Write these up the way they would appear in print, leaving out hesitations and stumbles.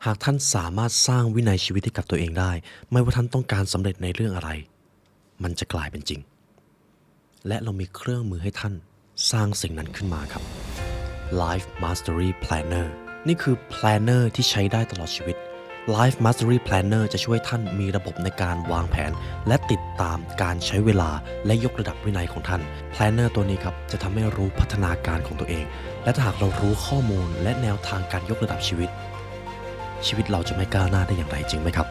หากท่านสามารถสร้างวินัยชีวิตให้กับตัวเองได้ไม่ว่าท่านต้องการสำเร็จในเรื่องอะไรมันจะกลายเป็นจริงและเรามีเครื่องมือให้ท่านสร้างสิ่งนั้นขึ้นมาครับ Life Mastery Planner นี่คือ Planner ที่ใช้ได้ตลอดชีวิต Life Mastery Planner จะช่วยท่านมีระบบในการวางแผนและติดตามการใช้เวลาและยกระดับวินัยของท่าน Planner ตัวนี้ครับจะทำให้รู้พัฒนาการของตัวเองและถ้าหากเรารู้ข้อมูลและแนวทางการยกระดับชีวิตเราจะไม่ก้าวหน้าได้อย่างไรจริงไหมครับ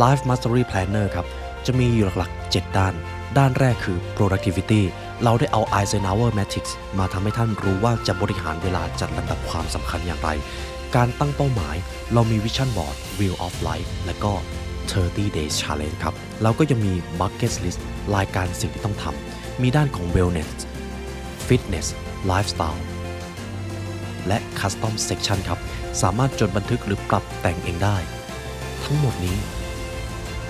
Life Mastery Planner ครับจะมีอยู่หลักๆ7ด้านแรกคือ productivity เราได้เอา Eisenhower Matrix มาทำให้ท่านรู้ว่าจะบริหารเวลาจัดลำดับความสำคัญอย่างไรการตั้งเป้าหมายเรามี Vision Board Wheel of Life และก็ 30 Days Challenge ครับเราก็ยังมี Bucket List รายการสิ่งที่ต้องทำมีด้านของ Wellness Fitness Lifestyle และ Custom Section ครับสามารถจดบันทึกหรือปรับแต่งเองได้ทั้งหมดนี้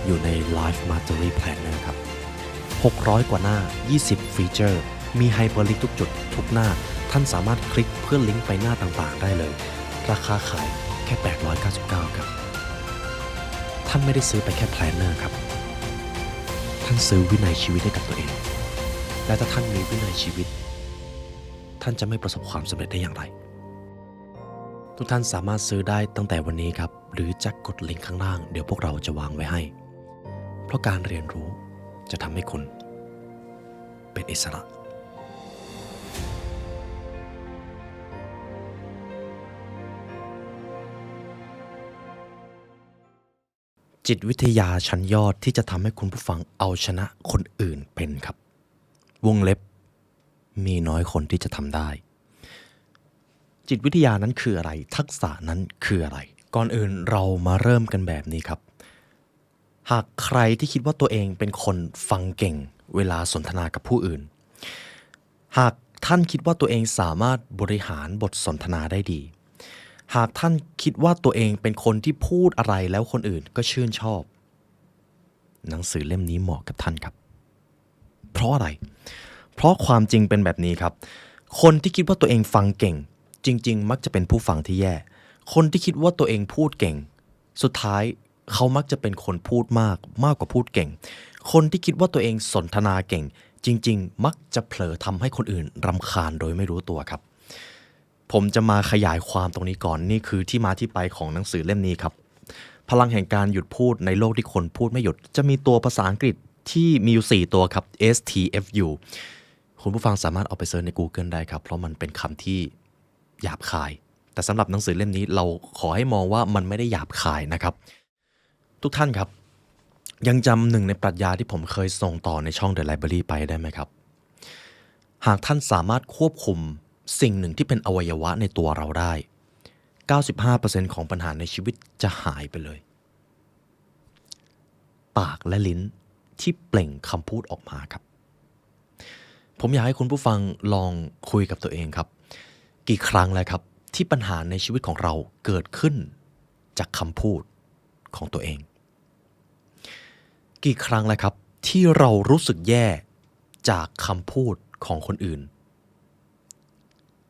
อยู่ใน Life Mastery Planner ครับ600 กว่าหน้า20ฟีเจอร์มีไฮเปอร์ลิงก์ทุกจุดทุกหน้าท่านสามารถคลิกเพื่อลิงก์ไปหน้าต่างๆได้เลยราคาขายแค่899ครับท่านไม่ได้ซื้อไปแค่ Planner ครับท่านซื้อวินัยชีวิตให้กับตัวเองและถ้าท่านมีวินัยชีวิตท่านจะไม่ประสบความสำเร็จได้อย่างไรทุกท่านสามารถซื้อได้ตั้งแต่วันนี้ครับหรือจะกดลิงก์ข้างล่างเดี๋ยวพวกเราจะวางไว้ให้เพราะการเรียนรู้จะทำให้คุณเป็นอิสระจิตวิทยาชั้นยอดที่จะทำให้คุณผู้ฟังเอาชนะคนอื่นเป็นครับวงเล็บมีน้อยคนที่จะทำได้จิตวิทยานั้นคืออะไรทักษะนั้นคืออะไรก่อนอื่นเรามาเริ่มกันแบบนี้ครับหากใครที่คิดว่าตัวเองเป็นคนฟังเก่งเวลาสนทนากับผู้อื่นหากท่านคิดว่าตัวเองสามารถบริหารบทสนทนาได้ดีหากท่านคิดว่าตัวเองเป็นคนที่พูดอะไรแล้วคนอื่นก็ชื่นชอบหนังสือเล่มนี้เหมาะกับท่านครับเพราะอะไรเพราะความจริงเป็นแบบนี้ครับคนที่คิดว่าตัวเองฟังเก่งจริงๆมักจะเป็นผู้ฟังที่แย่คนที่คิดว่าตัวเองพูดเก่งสุดท้ายเขามักจะเป็นคนพูดมากกว่าพูดเก่งคนที่คิดว่าตัวเองสนทนาเก่งจริงๆมักจะเผลอทำให้คนอื่นรำคาญโดยไม่รู้ตัวครับผมจะมาขยายความตรงนี้ก่อนนี่คือที่มาที่ไปของหนังสือเล่มนี้ครับพลังแห่งการหยุดพูดในโลกที่คนพูดไม่หยุดจะมีตัวภาษาอังกฤษที่มีอยู่4ตัวครับ STFU คุณผู้ฟังสามารถเอาไปเซิร์ชใน Google ได้ครับเพราะมันเป็นคำที่หยาบคายแต่สำหรับหนังสือเล่มนี้เราขอให้มองว่ามันไม่ได้หยาบคายนะครับทุกท่านครับยังจำหนึ่งในปรัชญาที่ผมเคยส่งต่อในช่อง The Library ไปได้ไหมครับหากท่านสามารถควบคุมสิ่งหนึ่งที่เป็นอวัยวะในตัวเราได้ 95% ของปัญหาในชีวิตจะหายไปเลยปากและลิ้นที่เปล่งคำพูดออกมาครับผมอยากให้คุณผู้ฟังลองคุยกับตัวเองครับกี่ครั้งแล้วครับที่ปัญหาในชีวิตของเราเกิดขึ้นจากคำพูดของตัวเองกี่ครั้งแล้วครับที่เรารู้สึกแย่จากคำพูดของคนอื่น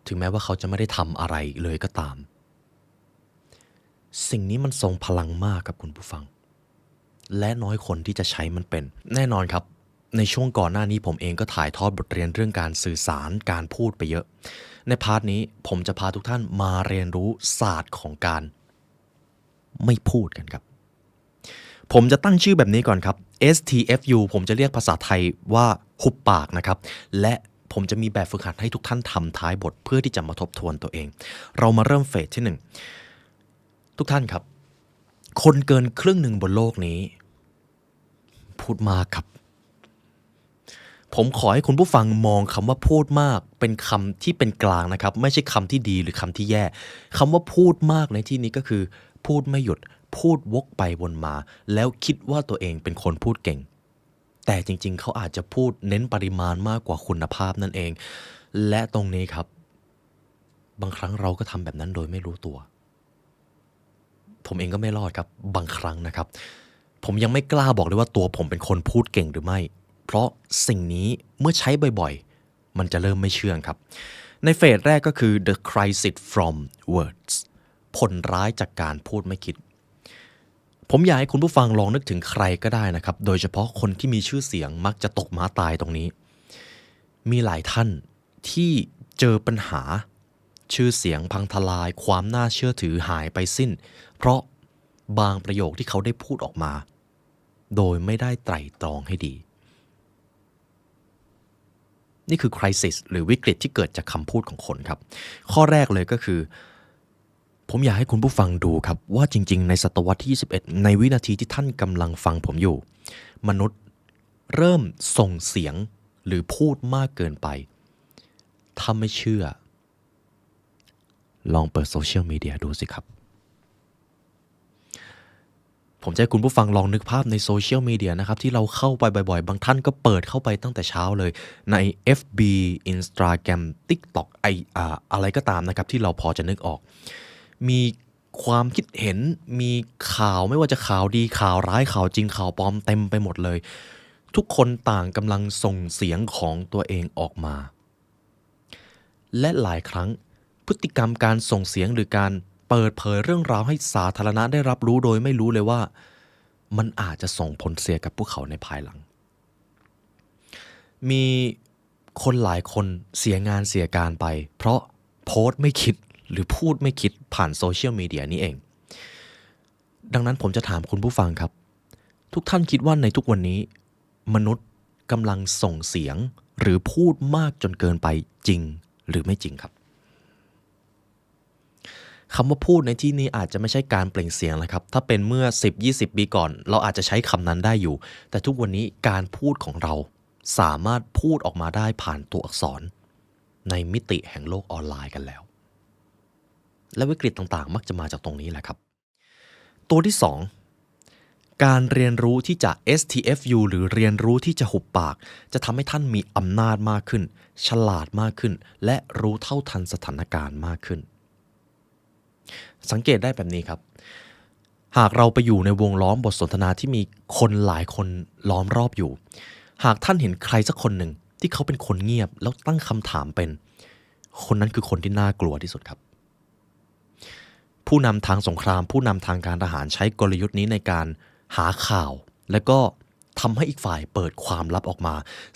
ถึงแม้ว่าเขาจะไม่ได้ทำอะไรเลยก็ตามสิ่งนี้มันทรงพลังมากครับคุณผู้ฟังและน้อยคนที่จะใช้มันเป็นแน่นอนครับในช่วงก่อนหน้านี้ผมเองก็ถ่ายทอดบทเรียนเรื่องการสื่อสารการพูดไปเยอะในพาร์ทนี้ผมจะพาทุกท่านมาเรียนรู้ศาสตร์ของการไม่พูดกันครับผมจะตั้งชื่อแบบนี้ก่อนครับ STFU ผมจะเรียกภาษาไทยว่าหุบปากนะครับและผมจะมีแบบฝึกหัดให้ทุกท่านทำท้ายบทเพื่อที่จะมาทบทวนตัวเองเรามาเริ่มเฟสที่1ทุกท่านครับคนเกินครึ่งหนึ่งบนโลกนี้พูดมากครับผมขอให้คุณผู้ฟังมองคำว่าพูดมากเป็นคำที่เป็นกลางนะครับไม่ใช่คำที่ดีหรือคำที่แย่คำว่าพูดมากในที่นี้ก็คือพูดไม่หยุดพูดวกไปวนมาแล้วคิดว่าตัวเองเป็นคนพูดเก่งแต่จริงๆเขาอาจจะพูดเน้นปริมาณมากกว่าคุณภาพนั่นเองและตรงนี้ครับบางครั้งเราก็ทำแบบนั้นโดยไม่รู้ตัวผมเองก็ไม่รอดครับบางครั้งนะครับผมยังไม่กล้าบอกเลยว่าตัวผมเป็นคนพูดเก่งหรือไม่เพราะสิ่งนี้เมื่อใช้บ่อยๆมันจะเริ่มไม่เชื่องครับในเฟสแรกก็คือ the crisis from words ผลร้ายจากการพูดไม่คิดผมอยากให้คุณผู้ฟังลองนึกถึงใครก็ได้นะครับโดยเฉพาะคนที่มีชื่อเสียงมักจะตกม้าตายตรงนี้มีหลายท่านที่เจอปัญหาชื่อเสียงพังทลายความน่าเชื่อถือหายไปสิ้นเพราะบางประโยคที่เขาได้พูดออกมาโดยไม่ได้ไตร่ตรองให้ดีนี่คือ crisis หรือวิกฤตที่เกิดจากคำพูดของคนครับข้อแรกเลยก็คือผมอยากให้คุณผู้ฟังดูครับว่าจริงๆในศตวรรษที่21ในวินาทีที่ท่านกำลังฟังผมอยู่มนุษย์เริ่มส่งเสียงหรือพูดมากเกินไปถ้าไม่เชื่อลองเปิดโซเชียลมีเดียดูสิครับผมจะให้คุณผู้ฟังลองนึกภาพในโซเชียลมีเดียนะครับที่เราเข้าไปบ่อยๆบางท่านก็เปิดเข้าไปตั้งแต่เช้าเลยใน FB Instagram TikTok อะไรก็ตามนะครับที่เราพอจะนึกออกมีความคิดเห็นมีข่าวไม่ว่าจะข่าวดีข่าวร้ายข่าวจริงข่าวปลอมเต็มไปหมดเลยทุกคนต่างกำลังส่งเสียงของตัวเองออกมาและหลายครั้งพฤติกรรมการส่งเสียงหรือการเปิดเผยเรื่องราวให้สาธารณะได้รับรู้โดยไม่รู้เลยว่ามันอาจจะส่งผลเสียกับพวกเขาในภายหลังมีคนหลายคนเสียงานเสียการไปเพราะโพสต์ไม่คิดหรือพูดไม่คิดผ่านโซเชียลมีเดียนี้เองดังนั้นผมจะถามคุณผู้ฟังครับทุกท่านคิดว่าในทุกวันนี้มนุษย์กำลังส่งเสียงหรือพูดมากจนเกินไปจริงหรือไม่จริงครับคำว่าพูดในที่นี้อาจจะไม่ใช่การเปล่งเสียงนะครับถ้าเป็นเมื่อ 10-20 ปีก่อนเราอาจจะใช้คำนั้นได้อยู่แต่ทุกวันนี้การพูดของเราสามารถพูดออกมาได้ผ่านตัวอักษรในมิติแห่งโลกออนไลน์กันแล้วและวิกฤตต่างๆมักจะมาจากตรงนี้แหละครับตัวที่2การเรียนรู้ที่จะ STFU หรือเรียนรู้ที่จะหุบปากจะทำให้ท่านมีอำนาจมากขึ้นฉลาดมากขึ้นและรู้เท่าทันสถานการณ์มากขึ้นสังเกตได้แบบนี้ครับหากเราไปอยู่ในวงล้อมบทสนทนาที่มีคนหลายคนล้อมรอบอยู่หากท่านเห็นใครสักคนหนึ่งที่เขาเป็นคนเงียบแล้วตั้งคำถามเป็นคนนั้นคือคนที่น่ากลัวที่สุดครับผู้นำทางสงครามผู้นำทางการทหารใช้กลยุทธ์นี้ในการหาข่าวและก็ทำให้อีกฝ่ายเปิดความลับออกมา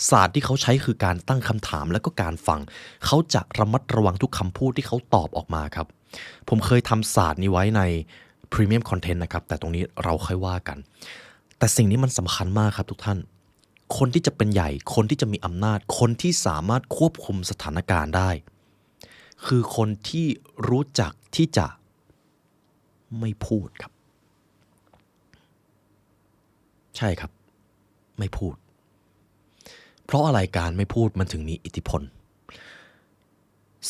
ศาสตร์ที่เขาใช้คือการตั้งคำถามและก็การฟังเขาจะระมัดระวังทุกคำพูดที่เขาตอบออกมาครับผมเคยทำศาสตร์นี้ไว้ใน Premium Content นะครับแต่ตรงนี้เราค่อยว่ากันแต่สิ่งนี้มันสำคัญมากครับทุกท่านคนที่จะเป็นใหญ่คนที่จะมีอำนาจคนที่สามารถควบคุมสถานการณ์ได้คือคนที่รู้จักที่จะไม่พูดครับใช่ครับไม่พูดเพราะอะไรการไม่พูดมันถึงมีอิทธิพล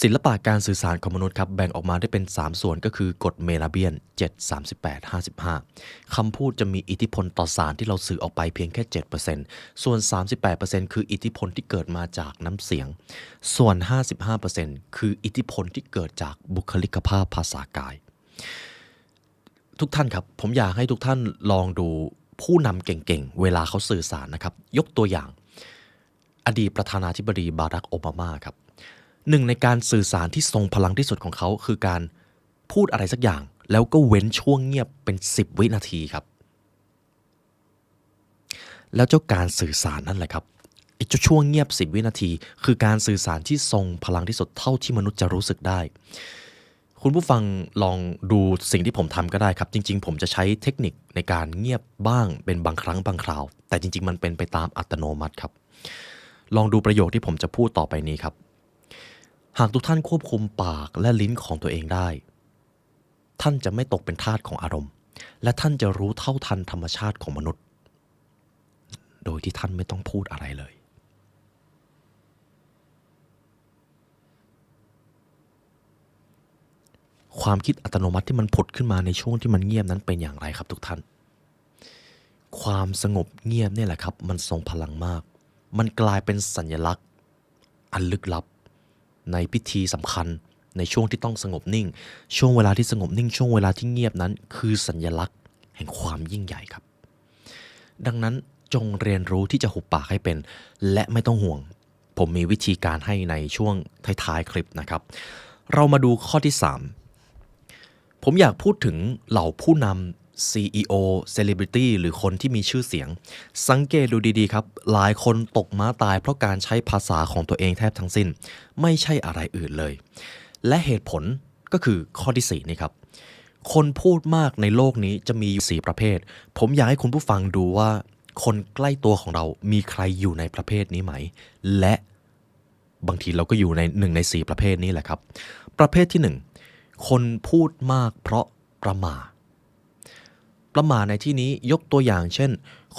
ศิลปะการสื่อสารของมนุษย์ครับแบ่งออกมาได้เป็น3ส่วนก็คือกฎเมลาเบียน7 38 55คำพูดจะมีอิทธิพลต่อสารที่เราสื่อออกไปเพียงแค่ 7% ส่วน 38% คืออิทธิพลที่เกิดมาจากน้ำเสียงส่วน 55% คืออิทธิพลที่เกิดจากบุคลิกภาพภาษากายทุกท่านครับผมอยากให้ทุกท่านลองดูผู้นำเก่งๆเวลาเขาสื่อสารนะครับยกตัวอย่างอดีตประธานาธิบดีบารักโอบามาครับหนึ่งในการสื่อสารที่ทรงพลังที่สุดของเขาคือการพูดอะไรสักอย่างแล้วก็เว้นช่วงเงียบเป็น10วินาทีครับแล้วเจ้าการสื่อสารนั่นแหละครับไอ้เจ้าช่วงเงียบ10วินาทีคือการสื่อสารที่ทรงพลังที่สุดเท่าที่มนุษย์จะรู้สึกได้คุณผู้ฟังลองดูสิ่งที่ผมทำก็ได้ครับจริงๆผมจะใช้เทคนิคในการเงียบบ้างเป็นบางครั้งบางคราวแต่จริงๆมันเป็นไปตามอัตโนมัติครับลองดูประโยคที่ผมจะพูดต่อไปนี้ครับหากทุกท่านควบคุมปากและลิ้นของตัวเองได้ท่านจะไม่ตกเป็นทาสของอารมณ์และท่านจะรู้เท่าทันธรรมชาติของมนุษย์โดยที่ท่านไม่ต้องพูดอะไรเลยความคิดอัตโนมัติที่มันผุดขึ้นมาในช่วงที่มันเงียบนั้นเป็นอย่างไรครับทุกท่านความสงบเงียบเนี่ยแหละครับมันทรงพลังมากมันกลายเป็นสัญลักษณ์อันลึกลับในพิธีสำคัญในช่วงที่ต้องสงบนิ่งช่วงเวลาที่สงบนิ่งช่วงเวลาที่เงียบนั้นคือสัญลักษณ์แห่งความยิ่งใหญ่ครับดังนั้นจงเรียนรู้ที่จะหุบปากให้เป็นและไม่ต้องห่วงผมมีวิธีการให้ในช่วงท้ายๆคลิปนะครับเรามาดูข้อที่3 ผมอยากพูดถึงเหล่าผู้นำ CEO Celebrity หรือคนที่มีชื่อเสียงสังเกตดูดีๆครับหลายคนตกม้าตายเพราะการใช้ภาษาของตัวเองแทบทั้งสิ้นไม่ใช่อะไรอื่นเลยและเหตุผลก็คือข้อที่4นี่ครับคนพูดมากในโลกนี้จะมีอยู่4ประเภทผมอยากให้คุณผู้ฟังดูว่าคนใกล้ตัวของเรามีใครอยู่ในประเภทนี้ไหมและบางทีเราก็อยู่ใน1ใน4ประเภทนี้แหละครับประเภทที่1คนพูดมากเพราะประหม่าในที่นี้ยกตัวอย่างเช่น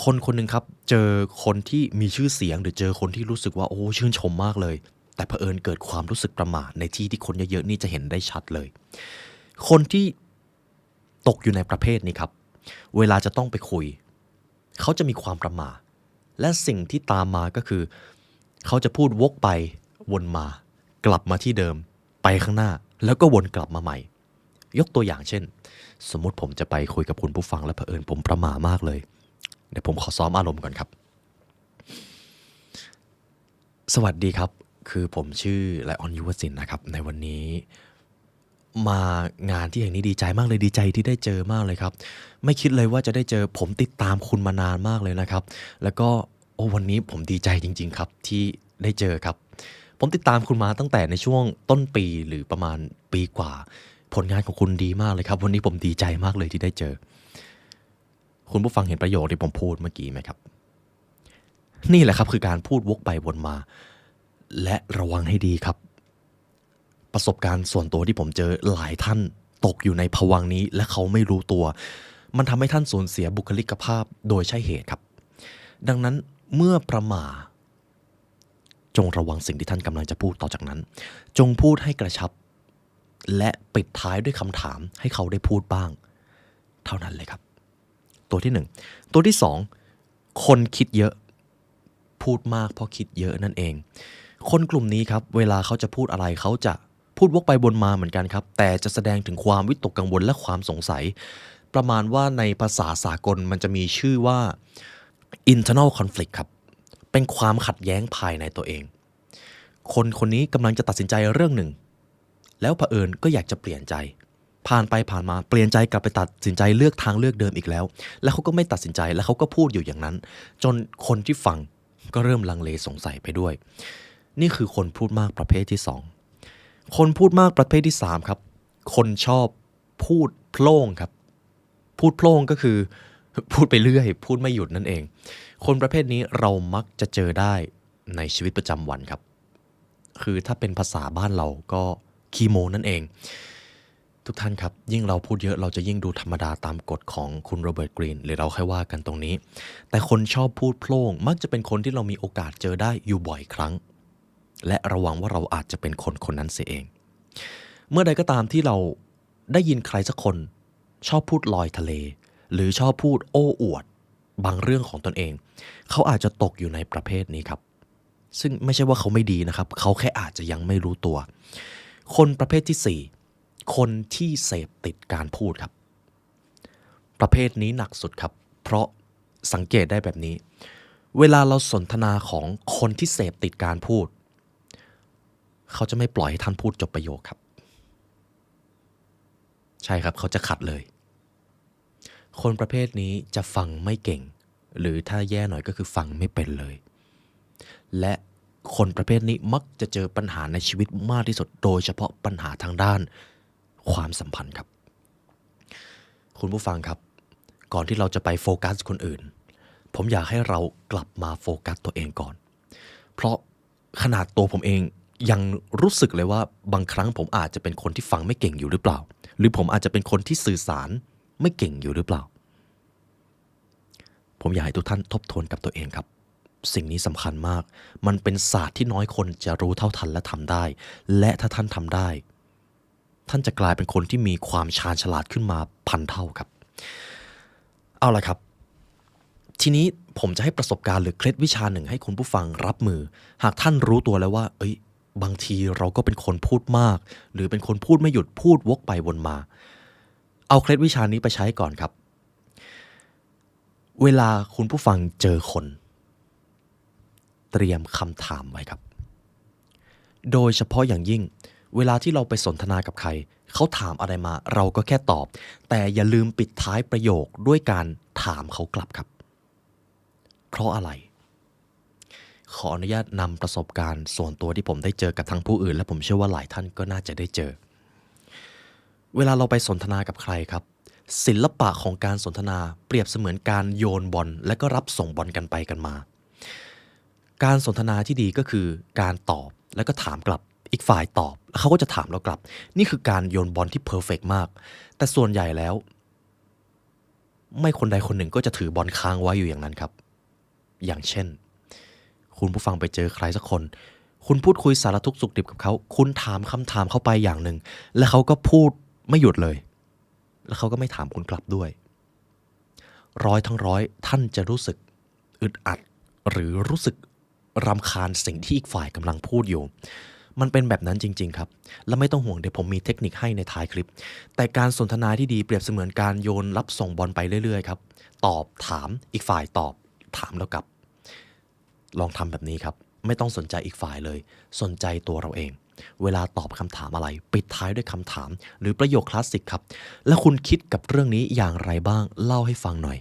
คนคนหนึ่งครับเจอคนที่มีชื่อเสียงหรือเจอคนที่รู้สึกว่าโอ้ชื่นชมมากเลยแต่เผอิญเกิดความรู้สึกประหม่าในที่ที่คนเยอะๆนี่จะเห็นได้ชัดเลยคนที่ตกอยู่ในประเภทนี้ครับเวลาจะต้องไปคุยเขาจะมีความประหม่าและสิ่งที่ตามมาก็คือเขาจะพูดวกไปวนมากลับมาที่เดิมไปข้างหน้าแล้วก็วนกลับมาใหม่ยกตัวอย่างเช่นสมมุติผมจะไปคุยกับคุณผู้ฟังและเผอิญผมประหม่ามากเลยเดี๋ยวผมขอซ้อมอารมณ์ก่อนครับสวัสดีครับคือผมชื่อไลออนยุวศิลป์นะครับในวันนี้มางานที่แห่งนี้ดีใจมากเลยดีใจที่ได้เจอมากเลยครับไม่คิดเลยว่าจะได้เจอผมติดตามคุณมานานมากเลยนะครับแล้วก็วันนี้ผมดีใจจริงๆครับที่ได้เจอครับผมติดตามคุณมาตั้งแต่ในช่วงต้นปีหรือประมาณปีกว่าผลงานของคุณดีมากเลยครับวันนี้ผมดีใจมากเลยที่ได้เจอคุณผู้ฟังเห็นประโยคที่ผมพูดเมื่อกี้ไหมครับนี่แหละครับคือการพูดวกไปวนมาและระวังให้ดีครับประสบการณ์ส่วนตัวที่ผมเจอหลายท่านตกอยู่ในภวังค์นี้และเขาไม่รู้ตัวมันทำให้ท่านสูญเสียบุคลิกภาพโดยใช่เหตุครับดังนั้นเมื่อประหม่าจงระวังสิ่งที่ท่านกำลังจะพูดต่อจากนั้นจงพูดให้กระชับและปิดท้ายด้วยคำถามให้เขาได้พูดบ้างเท่านั้นเลยครับตัวที่1ตัวที่2คนคิดเยอะพูดมากเพราะคิดเยอะนั่นเองคนกลุ่มนี้ครับเวลาเขาจะพูดอะไรเขาจะพูดวกไปวนมาเหมือนกันครับแต่จะแสดงถึงความวิตกกังวลและความสงสัยประมาณว่าในภาษาสากลมันจะมีชื่อว่า internal conflict ครับเป็นความขัดแย้งภายในตัวเองคนคนนี้กำลังจะตัดสินใจเรื่องหนึ่งแล้วเผอิญก็อยากจะเปลี่ยนใจผ่านไปผ่านมาเปลี่ยนใจกลับไปตัดสินใจเลือกทางเลือกเดิมอีกแล้วแล้วเขาก็ไม่ตัดสินใจแล้วเขาก็พูดอยู่อย่างนั้นจนคนที่ฟังก็เริ่มลังเลสงสัยไปด้วยนี่คือคนพูดมากประเภทที่2คนพูดมากประเภทที่3ครับคนชอบพูดโพล่งครับพูดโพล่งก็คือพูดไปเรื่อยพูดไม่หยุดนั่นเองคนประเภทนี้เรามักจะเจอได้ในชีวิตประจำวันครับคือถ้าเป็นภาษาบ้านเราก็คีโมนั่นเองทุกท่านครับยิ่งเราพูดเยอะเราจะยิ่งดูธรรมดาตามกฎของคุณโรเบิร์ตกรีนหรือเราค่อยว่ากันตรงนี้แต่คนชอบพูดโพล่งมักจะเป็นคนที่เรามีโอกาสเจอได้อยู่บ่อยครั้งและระวังว่าเราอาจจะเป็นคนคนนั้นเสียเองเมื่อใดก็ตามที่เราได้ยินใครสักคนชอบพูดลอยทะเลหรือชอบพูดโอ้อวดบางเรื่องของตนเองเขาอาจจะตกอยู่ในประเภทนี้ครับซึ่งไม่ใช่ว่าเขาไม่ดีนะครับเขาแค่อาจจะยังไม่รู้ตัวคนประเภทที่4คนที่เสพติดการพูดครับประเภทนี้หนักสุดครับเพราะสังเกตได้แบบนี้เวลาเราสนทนาของคนที่เสพติดการพูดเขาจะไม่ปล่อยให้ท่านพูดจบประโยคครับใช่ครับเขาจะขัดเลยคนประเภทนี้จะฟังไม่เก่งหรือถ้าแย่หน่อยก็คือฟังไม่เป็นเลยและคนประเภทนี้มักจะเจอปัญหาในชีวิตมากที่สุดโดยเฉพาะปัญหาทางด้านความสัมพันธ์ครับคุณผู้ฟังครับก่อนที่เราจะไปโฟกัสคนอื่นผมอยากให้เรากลับมาโฟกัสตัวเองก่อนเพราะขนาดตัวผมเองยังรู้สึกเลยว่าบางครั้งผมอาจจะเป็นคนที่ฟังไม่เก่งอยู่หรือเปล่าหรือผมอาจจะเป็นคนที่สื่อสารไม่เก่งอยู่หรือเปล่าผมอยากให้ทุกท่านทบทวนกับตัวเองครับสิ่งนี้สำคัญมากมันเป็นศาสตร์ที่น้อยคนจะรู้เท่าทันและทำได้และถ้าท่านทำได้ท่านจะกลายเป็นคนที่มีความชาญฉลาดขึ้นมาพันเท่าครับเอาล่ะครับทีนี้ผมจะให้ประสบการณ์หรือเคล็ดวิชาหนึ่งให้คุณผู้ฟังรับมือหากท่านรู้ตัวแล้วว่าบางทีเราก็เป็นคนพูดมากหรือเป็นคนพูดไม่หยุดพูดวกไปวนมาเอาเคล็ดวิชานี้ไปใช้ก่อนครับเวลาคุณผู้ฟังเจอคนเตรียมคำถามไว้ครับโดยเฉพาะอย่างยิ่งเวลาที่เราไปสนทนากับใคร เขาถามอะไรมาเราก็แค่ตอบแต่อย่าลืมปิดท้ายประโยคด้วยการถามเขากลับครับเพราะอะไรขออนุญาตนำประสบการณ์ส่วนตัวที่ผมได้เจอกับทั้งผู้อื่นและผมเชื่อว่าหลายท่านก็น่าจะได้เจอเวลาเราไปสนทนากับใครครับศิลปะของการสนทนาเปรียบเสมือนการโยนบอลและก็รับส่งบอลกันไปกันมาการสนทนาที่ดีก็คือการตอบแล้วก็ถามกลับอีกฝ่ายตอบแล้วเขาก็จะถามเรากลับนี่คือการโยนบอลที่เพอร์เฟกต์มากแต่ส่วนใหญ่แล้วไม่คนใดคนหนึ่งก็จะถือบอลค้างไว้อยู่อย่างนั้นครับอย่างเช่นคุณผู้ฟังไปเจอใครสักคนคุณพูดคุยสารทุกข์สุขดิบกับเขาคุณถามคำถามเขาไปอย่างหนึ่งและเขาก็พูดไม่หยุดเลยแล้วเขาก็ไม่ถามคุณกลับด้วยร้อยทั้งร้อยท่านจะรู้สึกอึดอัดหรือรู้สึกรำคาญสิ่งที่อีกฝ่ายกำลังพูดอยู่มันเป็นแบบนั้นจริงๆครับและไม่ต้องห่วงเดี๋ยวผมมีเทคนิคให้ในท้ายคลิปแต่การสนทนาที่ดีเปรียบเสมือนการโยนรับส่งบอลไปเรื่อยๆครับตอบถามอีกฝ่ายตอบถามแล้วกลับลองทำแบบนี้ครับไม่ต้องสนใจอีกฝ่ายเลยสนใจตัวเราเองเวลาตอบคำถามอะไรปิดท้ายด้วยคำถามหรือประโยคคลาสสิกครับแล้วคุณคิดกับเรื่องนี้อย่างไรบ้างเล่าให้ฟังหน่อย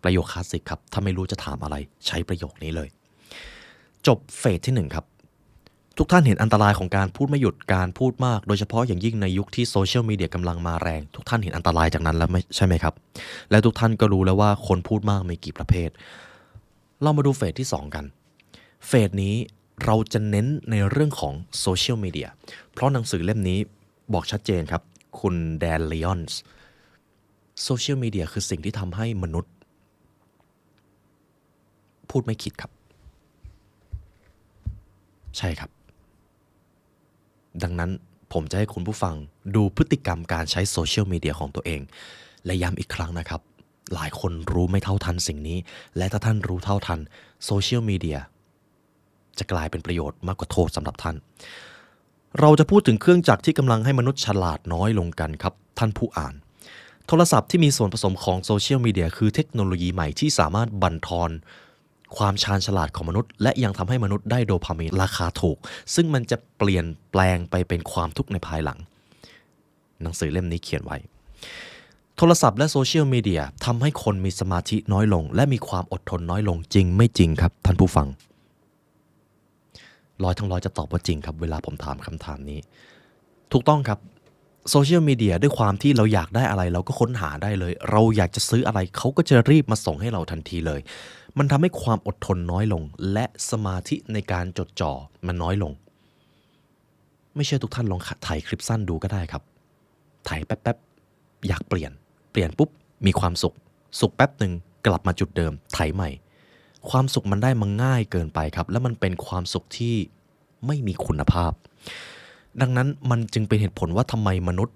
ประโยคคลาสสิกครับถ้าไม่รู้จะถามอะไรใช้ประโยคนี้เลยจบเฟสที่1ครับทุกท่านเห็นอันตรายของการพูดไม่หยุดการพูดมากโดยเฉพาะอย่างยิ่งในยุคที่โซเชียลมีเดียกำลังมาแรงทุกท่านเห็นอันตรายจากนั้นแล้วใช่ไหมครับและทุกท่านก็รู้แล้วว่าคนพูดมากมีกี่ประเภทเรามาดูเฟสที่2กันเฟสนี้เราจะเน้นในเรื่องของโซเชียลมีเดียเพราะหนังสือเล่มนี้บอกชัดเจนครับคุณแดนลีออนส์โซเชียลมีเดียคือสิ่งที่ทำให้มนุษย์พูดไม่คิดครับใช่ครับดังนั้นผมจะให้คุณผู้ฟังดูพฤติกรรมการใช้โซเชียลมีเดียของตัวเองและย้ำอีกครั้งนะครับหลายคนรู้ไม่เท่าทันสิ่งนี้และถ้าท่านรู้เท่าทันโซเชียลมีเดียจะกลายเป็นประโยชน์มากกว่าโทษสำหรับท่านเราจะพูดถึงเครื่องจักรที่กำลังให้มนุษย์ฉลาดน้อยลงกันครับท่านผู้อ่านโทรศัพท์ที่มีส่วนผสมของโซเชียลมีเดียคือเทคโนโลยีใหม่ที่สามารถบั่นทอนความชาญฉลาดของมนุษย์และยังทำให้มนุษย์ได้โดพามีนราคาถูกซึ่งมันจะเปลี่ยนแปลงไปเป็นความทุกข์ในภายหลังหนังสือเล่มนี้เขียนไว้โทรศัพท์และโซเชียลมีเดียทำให้คนมีสมาธิน้อยลงและมีความอดทนน้อยลงจริงไม่จริงครับท่านผู้ฟังร้อยทั้งร้อยจะตอบว่าจริงครับเวลาผมถามคำถามนี้ถูกต้องครับโซเชียลมีเดียด้วยความที่เราอยากได้อะไรเราก็ค้นหาได้เลยเราอยากจะซื้ออะไรเขาก็จะรีบมาส่งให้เราทันทีเลยมันทำให้ความอดทนน้อยลงและสมาธิในการจดจ่อมันน้อยลงไม่เชื่อทุกท่านลองถ่ายคลิปสั้นดูก็ได้ครับถ่ายแป๊บๆอยากเปลี่ยนปุ๊บมีความสุขแป๊บหนึ่งกลับมาจุดเดิมถ่ายใหม่ความสุขมันได้มาง่ายเกินไปครับและมันเป็นความสุขที่ไม่มีคุณภาพดังนั้นมันจึงเป็นเหตุผลว่าทำไมมนุษย์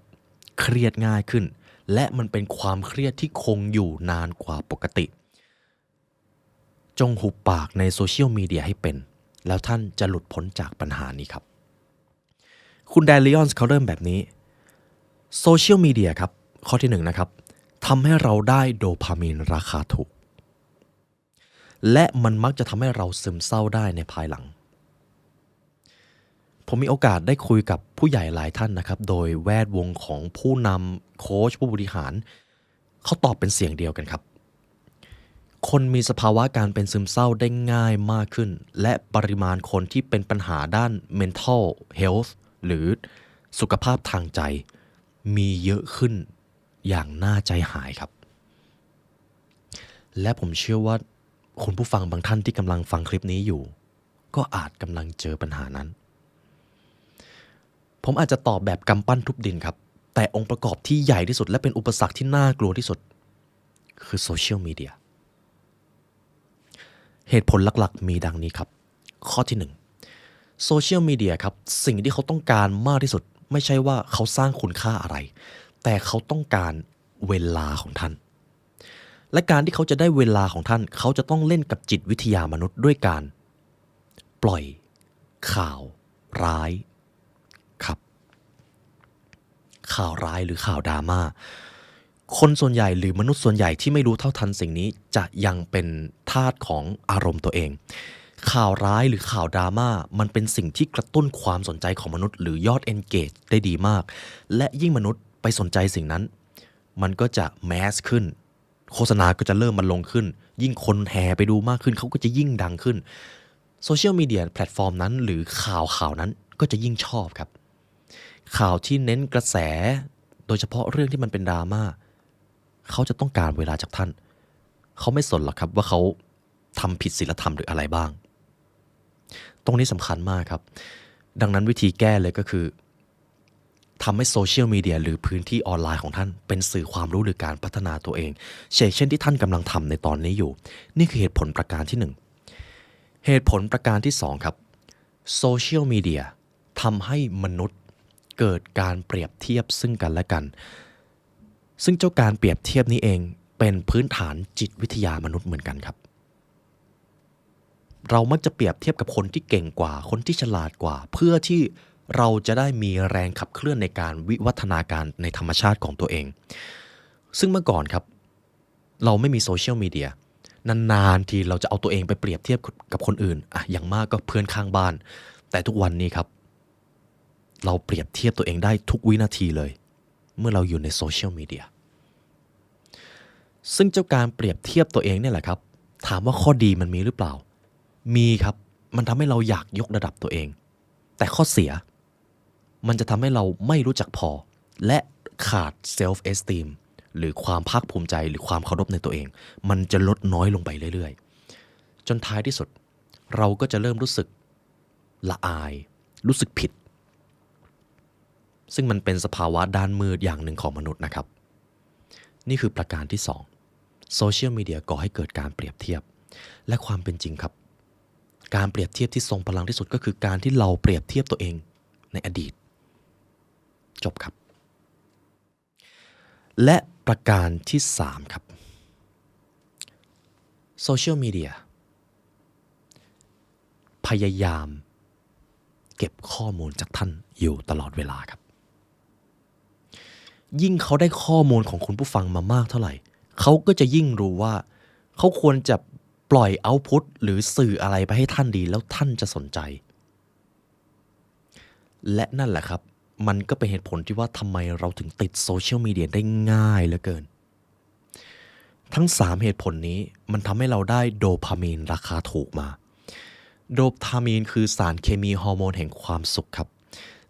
เครียดง่ายขึ้นและมันเป็นความเครียดที่คงอยู่นานกว่าปกติจงหุบปากในโซเชียลมีเดียให้เป็นแล้วท่านจะหลุดพ้นจากปัญหานี้ครับคุณแดนลีออนส์เขาเริ่มแบบนี้โซเชียลมีเดียครับข้อที่1นะครับทำให้เราได้โดพามีนราคาถูกและมันมักจะทำให้เราซึมเศร้าได้ในภายหลังผมมีโอกาสได้คุยกับผู้ใหญ่หลายท่านนะครับโดยแวดวงของผู้นำโค้ชผู้บริหารเขาตอบเป็นเสียงเดียวกันครับคนมีสภาวะการเป็นซึมเศร้าได้ง่ายมากขึ้นและปริมาณคนที่เป็นปัญหาด้าน mental health หรือสุขภาพทางใจมีเยอะขึ้นอย่างน่าใจหายครับและผมเชื่อว่าคุณผู้ฟังบางท่านที่กำลังฟังคลิปนี้อยู่ก็อาจกำลังเจอปัญหานั้นผมอาจจะตอบแบบกำปั้นทุบดินครับแต่องค์ประกอบที่ใหญ่ที่สุดและเป็นอุปสรรคที่น่ากลัวที่สุดคือโซเชียลมีเดียเหตุผลหลักๆมีดังนี้ครับข้อที่1โซเชียลมีเดียครับสิ่งที่เขาต้องการมากที่สุดไม่ใช่ว่าเขาสร้างคุณค่าอะไรแต่เขาต้องการเวลาของท่านและการที่เขาจะได้เวลาของท่านเขาจะต้องเล่นกับจิตวิทยามนุษย์ด้วยการปล่อยข่าวร้ายครับข่าวร้ายหรือข่าวดราม่าคนส่วนใหญ่หรือมนุษย์ส่วนใหญ่ที่ไม่รู้เท่าทันสิ่งนี้จะยังเป็นทาสของอารมณ์ตัวเอง ข่าวร้ายหรือข่าวดราม่ามันเป็นสิ่งที่กระตุ้นความสนใจของมนุษย์หรือยอด engage ได้ดีมากและยิ่งมนุษย์ไปสนใจสิ่งนั้นมันก็จะแมสขึ้นโฆษณาก็จะเริ่มมันลงขึ้นยิ่งคนแห่ไปดูมากขึ้นเขาก็จะยิ่งดังขึ้นโซเชียลมีเดียแพลตฟอร์มนั้นหรือข่าวนั้นก็จะยิ่งชอบครับข่าวที่เน้นกระแสโดยเฉพาะเรื่องที่มันเป็นดราม่าเขาจะต้องการเวลาจากท่านเขาไม่สนหรอกครับว่าเขาทำผิดศีลธรรมหรืออะไรบ้างตรงนี้สำคัญมากครับดังนั้นวิธีแก้เลยก็คือทำให้โซเชียลมีเดียหรือพื้นที่ออนไลน์ของท่านเป็นสื่อความรู้หรือการพัฒนาตัวเองเช่นที่ท่านกำลังทำในตอนนี้อยู่นี่คือเหตุผลประการที่1เหตุผลประการที่2ครับโซเชียลมีเดียทำให้มนุษย์เกิดการเปรียบเทียบซึ่งกันและกันซึ่งเจ้าการเปรียบเทียบนี้เองเป็นพื้นฐานจิตวิทยามนุษย์เหมือนกันครับเรามักจะเปรียบเทียบกับคนที่เก่งกว่าคนที่ฉลาดกว่าเพื่อที่เราจะได้มีแรงขับเคลื่อนในการวิวัฒนาการในธรรมชาติของตัวเองซึ่งเมื่อก่อนครับเราไม่มีโซเชียลมีเดียนานๆทีเราจะเอาตัวเองไปเปรียบเทียบกับคนอื่นอย่างมากก็เพื่อนข้างบ้านแต่ทุกวันนี้ครับเราเปรียบเทียบตัวเองได้ทุกวินาทีเลยเมื่อเราอยู่ในโซเชียลมีเดียซึ่งเจ้าการเปรียบเทียบตัวเองเนี่ยแหละครับถามว่าข้อดีมันมีหรือเปล่ามีครับมันทำให้เราอยากยกระดับตัวเองแต่ข้อเสียมันจะทำให้เราไม่รู้จักพอและขาด self esteem หรือความภาคภูมิใจหรือความเคารพในตัวเองมันจะลดน้อยลงไปเรื่อยๆจนท้ายที่สุดเราก็จะเริ่มรู้สึกละอายรู้สึกผิดซึ่งมันเป็นสภาวะด้านมืดอย่างหนึ่งของมนุษย์นะครับนี่คือประการที่2โซเชียลมีเดียก่อให้เกิดการเปรียบเทียบและความเป็นจริงครับการเปรียบเทียบที่ทรงพลังที่สุดก็คือการที่เราเปรียบเทียบตัวเองในอดีตจบครับและประการที่3ครับโซเชียลมีเดียพยายามเก็บข้อมูลจากท่านอยู่ตลอดเวลาครับยิ่งเขาได้ข้อมูลของคุณผู้ฟังมามากเท่าไหร่เขาก็จะยิ่งรู้ว่าเขาควรจะปล่อยเอาท์พุตหรือสื่ออะไรไปให้ท่านดีแล้วท่านจะสนใจและนั่นแหละครับมันก็เป็นเหตุผลที่ว่าทำไมเราถึงติดโซเชียลมีเดียได้ง่ายเหลือเกินทั้ง3เหตุผลนี้มันทำให้เราได้โดพามีนราคาถูกมาโดพามีนคือสารเคมีฮอร์โมนแห่งความสุขครับ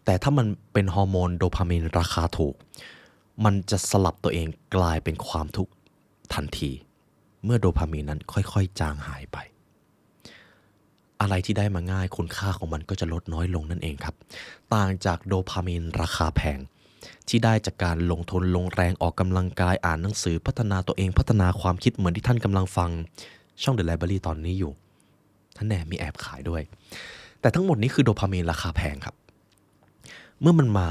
แต่ถ้ามันเป็นฮอร์โมนโดพามีนราคาถูกมันจะสลับตัวเองกลายเป็นความทุกข์ทันทีเมื่อโดพามีนนั้นค่อยๆจางหายไปอะไรที่ได้มาง่ายคุณค่าของมันก็จะลดน้อยลงนั่นเองครับต่างจากโดพามีนราคาแพงที่ได้จากการลงทุนลงแรงออกกำลังกายอ่านหนังสือพัฒนาตัวเองพัฒนาความคิดเหมือนที่ท่านกำลังฟังช่อง The Library ตอนนี้อยู่ท่านแน่มีแอบขายด้วยแต่ทั้งหมดนี้คือโดพามีนราคาแพงครับเมื่อมันมา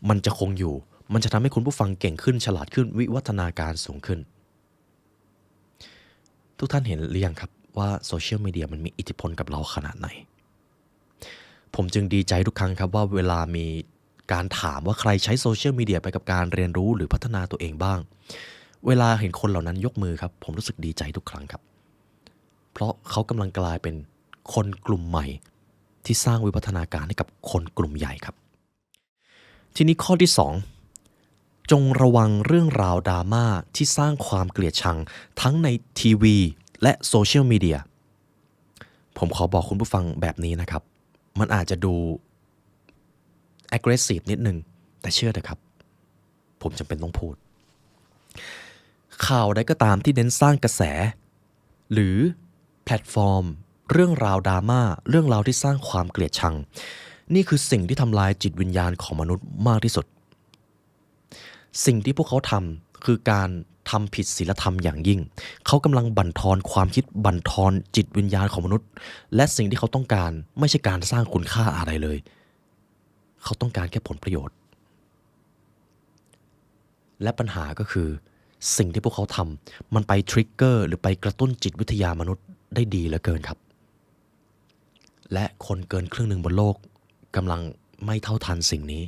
มันจะคงอยู่มันจะทำให้คุณผู้ฟังเก่งขึ้นฉลาดขึ้นวิวัฒนาการสูงขึ้นทุกท่านเห็นหรือยังครับว่าโซเชียลมีเดียมันมีอิทธิพลกับเราขนาดไหนผมจึงดีใจทุกครั้งครับว่าเวลามีการถามว่าใครใช้โซเชียลมีเดียไปกับการเรียนรู้หรือพัฒนาตัวเองบ้างเวลาเห็นคนเหล่านั้นยกมือครับผมรู้สึกดีใจทุกครั้งครับเพราะเขากำลังกลายเป็นคนกลุ่มใหม่ที่สร้างวิวัฒนาการให้กับคนกลุ่มใหญ่ครับทีนี้ข้อที่2จงระวังเรื่องราวดราม่าที่สร้างความเกลียดชังทั้งในทีวีและโซเชียลมีเดียผมขอบอกคุณผู้ฟังแบบนี้นะครับมันอาจจะดู aggressive นิดนึงแต่เชื่อเถอะครับผมจำเป็นต้องพูดข่าวใดก็ตามที่เน้นสร้างกระแสหรือแพลตฟอร์มเรื่องราวดราม่าเรื่องราวที่สร้างความเกลียดชังนี่คือสิ่งที่ทำลายจิตวิญญาณของมนุษย์มากที่สุดสิ่งที่พวกเขาทำคือการทำผิดศีลธรรมอย่างยิ่งเขากำลังบั่นทอนความคิดบั่นทอนจิตวิญญาณของมนุษย์และสิ่งที่เขาต้องการไม่ใช่การสร้างคุณค่าอะไรเลยเขาต้องการแค่ผลประโยชน์และปัญหาก็คือสิ่งที่พวกเขาทำมันไปทริกเกอร์หรือไปกระตุ้นจิตวิทยามนุษย์ได้ดีเหลือเกินครับและคนเกินครึ่งหนึ่งบนโลกกำลังไม่เท่าทันสิ่งนี้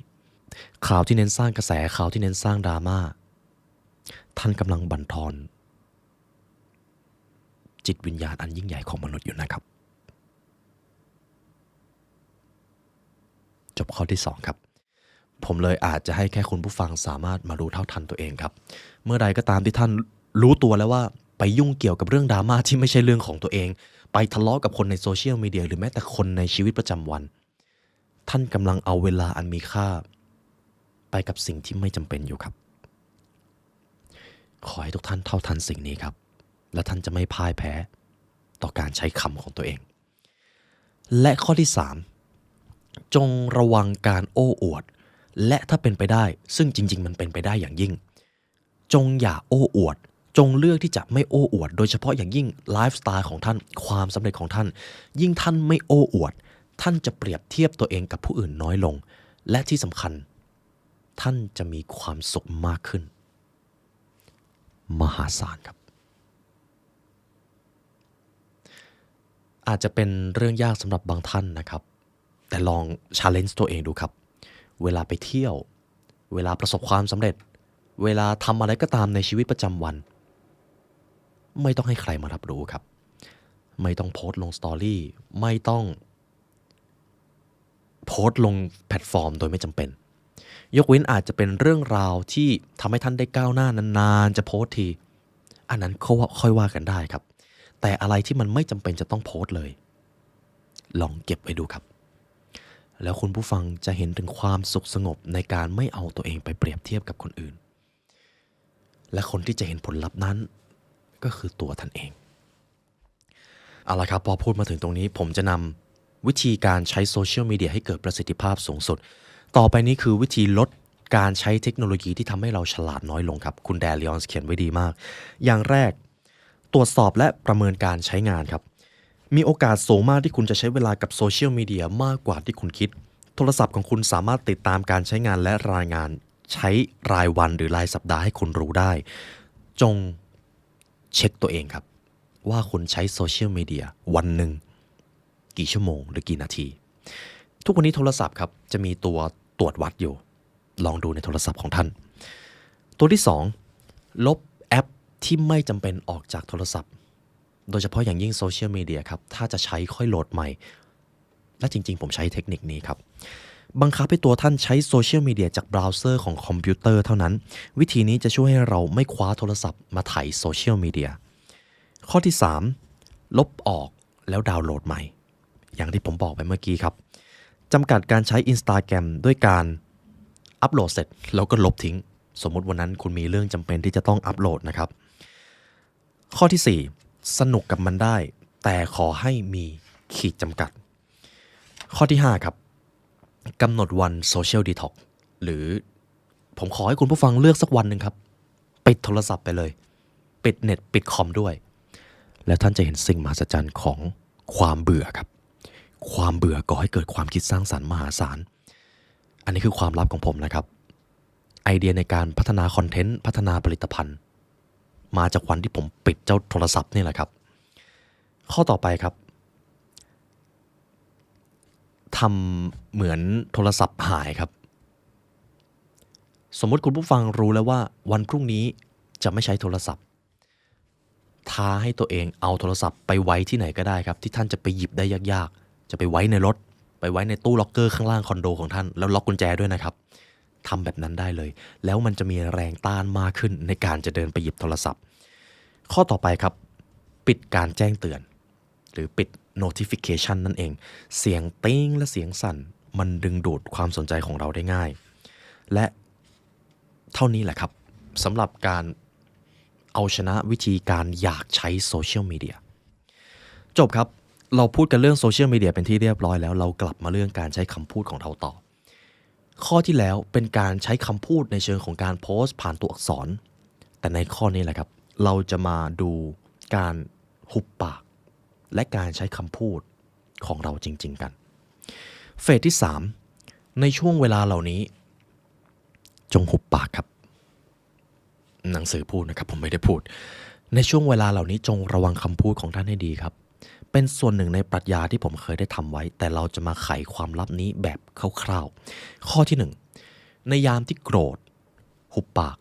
ข่าวที่เน้นสร้างกระแสข่าวที่เน้นสร้างดราม่าท่านกำลังบั่นทอนจิตวิญญาณอันยิ่งใหญ่ของมนุษย์อยู่นะครับ บข้อที่2ครับผมเลยอาจจะให้แค่คุณผู้ฟังสามารถมารู้เท่าทันตัวเองครับเมื่อใดก็ตามที่ท่านรู้ตัวแล้วว่าไปยุ่งเกี่ยวกับเรื่องดราม่าที่ไม่ใช่เรื่องของตัวเองไปทะเลาะกับคนในโซเชียลมีเดียหรือแม้แต่คนในชีวิตประจำวันท่านกำลังเอาเวลาอันมีค่าไปกับสิ่งที่ไม่จำเป็นอยู่ครับขอให้ทุกท่านเท่าทันสิ่งนี้ครับและท่านจะไม่พ่ายแพ้ต่อการใช้คำของตัวเองและข้อที่3จงระวังการโอ้อวดและถ้าเป็นไปได้ซึ่งจริงๆมันเป็นไปได้อย่างยิ่งจงอย่าโอ้อวดจงเลือกที่จะไม่โอ้อวดโดยเฉพาะอย่างยิ่งไลฟ์สไตล์ของท่านความสำเร็จของท่านยิ่งท่านไม่โอ้อวดท่านจะเปรียบเทียบตัวเองกับผู้อื่นน้อยลงและที่สำคัญท่านจะมีความสุขมากขึ้นมหาศาลครับอาจจะเป็นเรื่องยากสำหรับบางท่านนะครับแต่ลอง challenge ตัวเองดูครับเวลาไปเที่ยวเวลาประสบความสำเร็จเวลาทำอะไรก็ตามในชีวิตประจำวันไม่ต้องให้ใครมารับรู้ครับไม่ต้องโพสต์ลงสตอรี่ไม่ต้องโพสต์ลงแพลตฟอร์มโดยไม่จำเป็นยกเว้นอาจจะเป็นเรื่องราวที่ทำให้ท่านได้ก้าวหน้านานๆจะโพสต์ทีอันนั้นค่อยว่ากันได้ครับแต่อะไรที่มันไม่จำเป็นจะต้องโพสต์เลยลองเก็บไว้ดูครับแล้วคุณผู้ฟังจะเห็นถึงความสุขสงบในการไม่เอาตัวเองไปเปรียบเทียบกับคนอื่นและคนที่จะเห็นผลลัพธ์นั้นก็คือตัวท่านเองเอาละครับพอพูดมาถึงตรงนี้ผมจะนำวิธีการใช้โซเชียลมีเดียให้เกิดประสิทธิภาพสูงสุดต่อไปนี้คือวิธีลดการใช้เทคโนโลยีที่ทำให้เราฉลาดน้อยลงครับคุณแดเรียนเขียนไว้ดีมากอย่างแรกตรวจสอบและประเมินการใช้งานครับมีโอกาสสูงมากที่คุณจะใช้เวลากับโซเชียลมีเดียมากกว่าที่คุณคิดโทรศัพท์ของคุณสามารถติดตามการใช้งานและรายงานใช้รายวันหรือรายสัปดาห์ให้คุณรู้ได้จงเช็คตัวเองครับว่าคุณใช้โซเชียลมีเดียวันหนึ่งกี่ชั่วโมงหรือกี่นาทีทุกวันนี้โทรศัพท์ครับจะมีตัวตรวจวัดอยู่ลองดูในโทรศัพท์ของท่านตัวที่2ลบแอปที่ไม่จำเป็นออกจากโทรศัพท์โดยเฉพาะอย่างยิ่งโซเชียลมีเดียครับถ้าจะใช้ค่อยโหลดใหม่และจริงๆผมใช้เทคนิคนี้ครับบังคับให้ตัวท่านใช้โซเชียลมีเดียจากเบราว์เซอร์ของคอมพิวเตอร์เท่านั้นวิธีนี้จะช่วยให้เราไม่คว้าโทรศัพท์มาถ่ายโซเชียลมีเดียข้อที่3ลบออกแล้วดาวน์โหลดใหม่อย่างที่ผมบอกไปเมื่อกี้ครับจำกัดการใช้ Instagram ด้วยการอัปโหลดเสร็จแล้วก็ลบทิ้งสมมติวันนั้นคุณมีเรื่องจำเป็นที่จะต้องอัปโหลดนะครับข้อที่4สนุกกับมันได้แต่ขอให้มีขีดจำกัดข้อที่5ครับกำหนดวันโซเชียลดีท็อกหรือผมขอให้คุณผู้ฟังเลือกสักวันหนึ่งครับปิดโทรศัพท์ไปเลยปิดเน็ตปิดคอมด้วยแล้วท่านจะเห็นสิ่งมหัศจรรย์ของความเบื่อครับความเบื่อก่อให้เกิดความคิดสร้างสรรค์มหาศาลอันนี้คือความลับของผมนะครับไอเดียในการพัฒนาคอนเทนต์พัฒนาผลิตภัณฑ์มาจากวันที่ผมปิดเจ้าโทรศัพท์นี่แหละครับข้อต่อไปครับทำเหมือนโทรศัพท์หายครับสมมติคุณผู้ฟังรู้แล้วว่าวันพรุ่งนี้จะไม่ใช้โทรศัพท์ท้าให้ตัวเองเอาโทรศัพท์ไปไว้ที่ไหนก็ได้ครับที่ท่านจะไปหยิบได้ยากๆจะไปไว้ในรถไปไว้ในตู้ล็อกเกอร์ข้างล่างคอนโดของท่านแล้วล็อกกุญแจด้วยนะครับทำแบบนั้นได้เลยแล้วมันจะมีแรงต้านมากขึ้นในการจะเดินไปหยิบโทรศัพท์ข้อต่อไปครับปิดการแจ้งเตือนหรือปิด notification นั่นเองเสียงติ้งและเสียงสั่นมันดึงดูดความสนใจของเราได้ง่ายและเท่านี้แหละครับสำหรับการเอาชนะวิธีการอยากใช้โซเชียลมีเดียจบครับเราพูดกันเรื่องโซเชียลมีเดียเป็นที่เรียบร้อยแล้วเรากลับมาเรื่องการใช้คำพูดของเราต่อข้อที่แล้วเป็นการใช้คำพูดในเชิงของการโพสต์ผ่านตัวอักษรแต่ในข้อนี้แหละครับเราจะมาดูการหุบปากและการใช้คำพูดของเราจริงๆกันเฟสที่3ในช่วงเวลาเหล่านี้จงหุบปากครับหนังสือพูดนะครับผมไม่ได้พูดในช่วงเวลาเหล่านี้จงระวังคำพูดของท่านให้ดีครับเป็นส่วนหนึ่งในปรัชญาที่ผมเคยได้ทำไว้แต่เราจะมาไขความลับนี้แบบคร่าวๆข้อที่1ในยามที่โกรธหุบปาก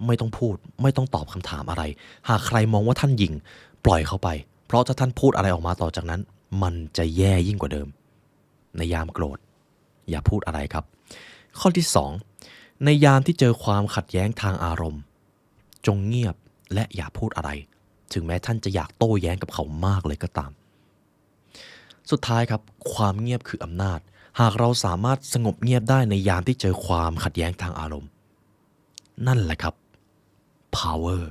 ไม่ต้องพูดไม่ต้องตอบคำถามอะไรหากใครมองว่าท่านหยิ่งปล่อยเขาไปเพราะถ้าท่านพูดอะไรออกมาต่อจากนั้นมันจะแย่ยิ่งกว่าเดิมในยามโกรธ อย่าพูดอะไรครับ ข้อที่ 2 ในยามที่เจอความขัดแย้งทางอารมณ์จงเงียบและอย่าพูดอะไรถึงแม้ท่านจะอยากโต้แย้งกับเขามากเลยก็ตามสุดท้ายครับความเงียบคืออำนาจหากเราสามารถสงบเงียบได้ในยามที่เจอความขัดแย้งทางอารมณ์นั่นแหละครับ power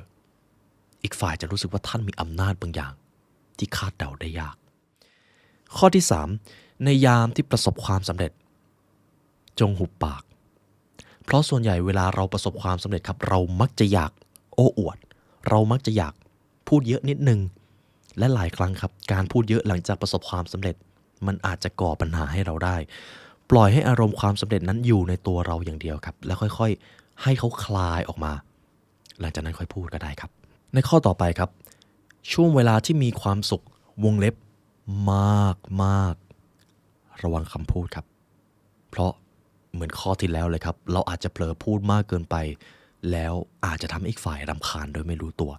อีกฝ่ายจะรู้สึกว่าท่านมีอำนาจบางอย่างที่คาดเดาได้ยากข้อที่ 3 ในยามที่ประสบความสำเร็จจงหุบปากเพราะส่วนใหญ่เวลาเราประสบความสำเร็จครับเรามักจะอยากโอ้อวดเรามักจะอยากพูดเยอะนิดนึงและหลายครั้งครับการพูดเยอะหลังจากประสบความสำเร็จมันอาจจะก่อปัญหาให้เราได้ปล่อยให้อารมณ์ความสำเร็จนั้นอยู่ในตัวเราอย่างเดียวครับแล้วค่อยๆให้เขาคลายออกมาหลังจากนั้นค่อยพูดก็ได้ครับในข้อต่อไปครับช่วงเวลาที่มีความสุขวงเล็บมากระวังคำพูดครับเพราะเหมือนข้อที่แล้วเลยครับเราอาจจะเผลอพูดมากเกินไปแล้วอาจจะทำให้อีกฝ่ายรำคาญโดยไม่รู้ตัว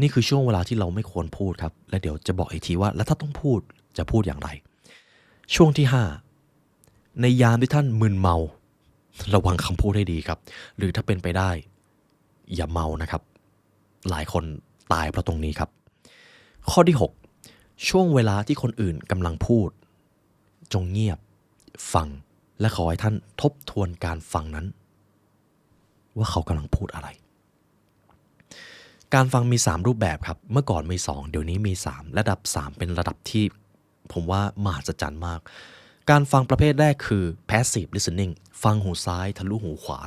นี่คือช่วงเวลาที่เราไม่ควรพูดครับและเดี๋ยวจะบอกอีกทีว่าแล้วถ้าต้องพูดจะพูดอย่างไรช่วงที่ 5ในยามที่ท่านมึนเมาระวังคำพูดให้ดีครับหรือถ้าเป็นไปได้อย่าเมานะครับหลายคนตายเพราะตรงนี้ครับข้อที่ 6ช่วงเวลาที่คนอื่นกำลังพูดจงเงียบฟังและขอให้ท่านทบทวนการฟังนั้นว่าเขากำลังพูดอะไรการฟังมี3รูปแบบครับเมื่อก่อนมี2เดี๋ยวนี้มี3ระดับ3เป็นระดับที่ผมว่ามหัศจรรย์มากการฟังประเภทแรกคือ passive listening ฟังหูซ้ายทะลุหูขวา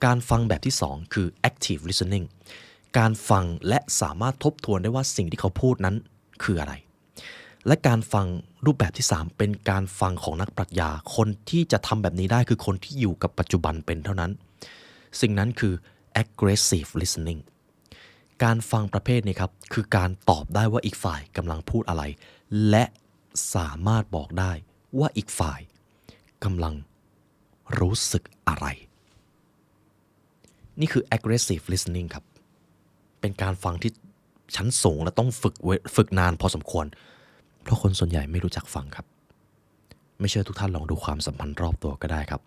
การฟังแบบที่2คือ active listening การฟังและสามารถทบทวนได้ว่าสิ่งที่เขาพูดนั้นคืออะไรและการฟังรูปแบบที่3เป็นการฟังของนักปรัชญาคนที่จะทำแบบนี้ได้คือคนที่อยู่กับปัจจุบันเป็นเท่านั้นสิ่งนั้นคือ aggressive listening การฟังประเภทนี้ครับคือการตอบได้ว่าอีกฝ่ายกำลังพูดอะไรและสามารถบอกได้ว่าอีกฝ่ายกำลังรู้สึกอะไรนี่คือ aggressive listening ครับเป็นการฟังที่ชั้นสูงและต้องฝึกนานพอสมควรเพราะคนส่วนใหญ่ไม่รู้จักฟังครับไม่เชื่อทุกท่านลองดูความสัมพันธ์รอบตัวก็ได้ครับ